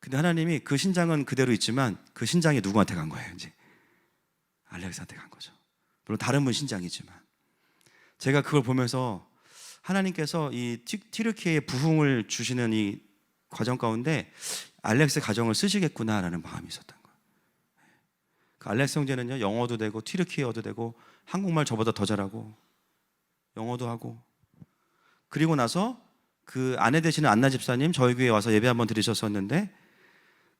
근데 하나님이 그 신장은 그대로 있지만 그 신장이 누구한테 간 거예요? 이제 알렉스한테 간 거죠. 물론 다른 분 신장이지만 제가 그걸 보면서 하나님께서 이 튀르키예의 부흥을 주시는 이 과정 가운데 알렉스 가정을 쓰시겠구나라는 마음이 있었던 거예요. 그 알렉스 형제는요 영어도 되고 튀르키예어도 되고 한국말 저보다 더 잘하고 영어도 하고 그리고 나서 그 아내 되시는 안나 집사님 저희 교회에 와서 예배 한번 드리셨었는데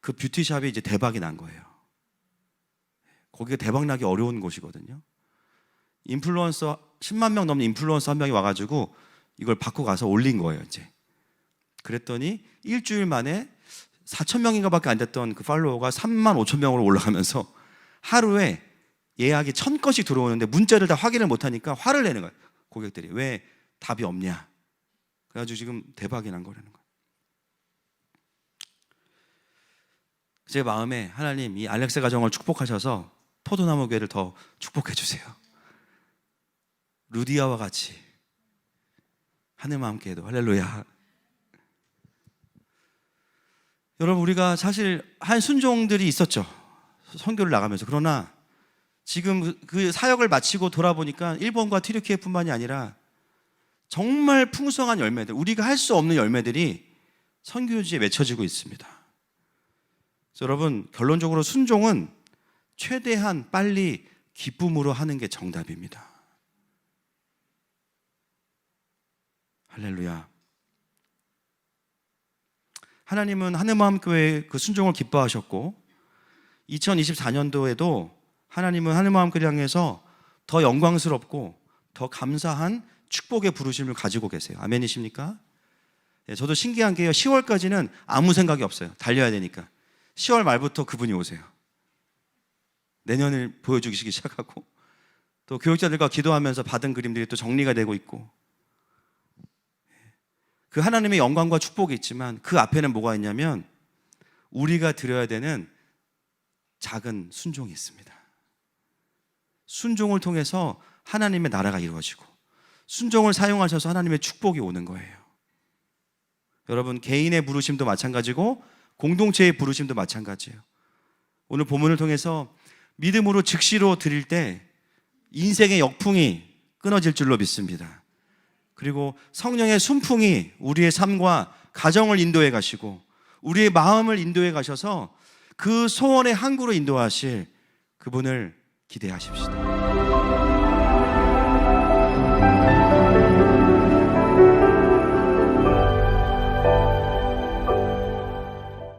그 뷰티샵이 이제 대박이 난 거예요. 거기가 대박 나기 어려운 곳이거든요. 인플루언서 10만 명 넘는 인플루언서 한 명이 와가지고 이걸 받고 가서 올린 거예요. 이제 그랬더니 일주일 만에 4,000명인가밖에 안 됐던 그 팔로워가 35,000명으로 올라가면서 하루에 예약이 1,000건씩 들어오는데 문자를 다 확인을 못하니까 화를 내는 거예요. 고객들이 왜 답이 없냐. 그래가지고 지금 대박이 난 거라는 거예요. 제 마음에 하나님 이 알렉스 가정을 축복하셔서 포도나무 교회를 더 축복해 주세요. 루디아와 같이 하늘과 함께해도 할렐루야. 여러분, 우리가 사실 한 순종들이 있었죠. 선교를 나가면서. 그러나 지금 그 사역을 마치고 돌아보니까 일본과 튀르키예뿐만이 아니라 정말 풍성한 열매들, 우리가 할 수 없는 열매들이 선교지에 맺혀지고 있습니다. 그래서 여러분, 결론적으로 순종은 최대한 빨리 기쁨으로 하는 게 정답입니다. 할렐루야. 하나님은 하늘마음교회의 그 순종을 기뻐하셨고 2024년도에도 하나님은 하늘마음교회를 향해서 더 영광스럽고 더 감사한 축복의 부르심을 가지고 계세요. 아멘이십니까? 네, 저도 신기한 게요, 10월까지는 아무 생각이 없어요. 달려야 되니까. 10월 말부터 그분이 오세요. 내년을 보여주기 시작하고 또 교육자들과 기도하면서 받은 그림들이 또 정리가 되고 있고, 그 하나님의 영광과 축복이 있지만 그 앞에는 뭐가 있냐면 우리가 드려야 되는 작은 순종이 있습니다. 순종을 통해서 하나님의 나라가 이루어지고 순종을 사용하셔서 하나님의 축복이 오는 거예요. 여러분, 개인의 부르심도 마찬가지고 공동체의 부르심도 마찬가지예요. 오늘 본문을 통해서 믿음으로 즉시로 드릴 때 인생의 역풍이 끊어질 줄로 믿습니다. 그리고 성령의 순풍이 우리의 삶과 가정을 인도해 가시고 우리의 마음을 인도해 가셔서 그 소원의 항구로 인도하실 그분을 기대하십시다.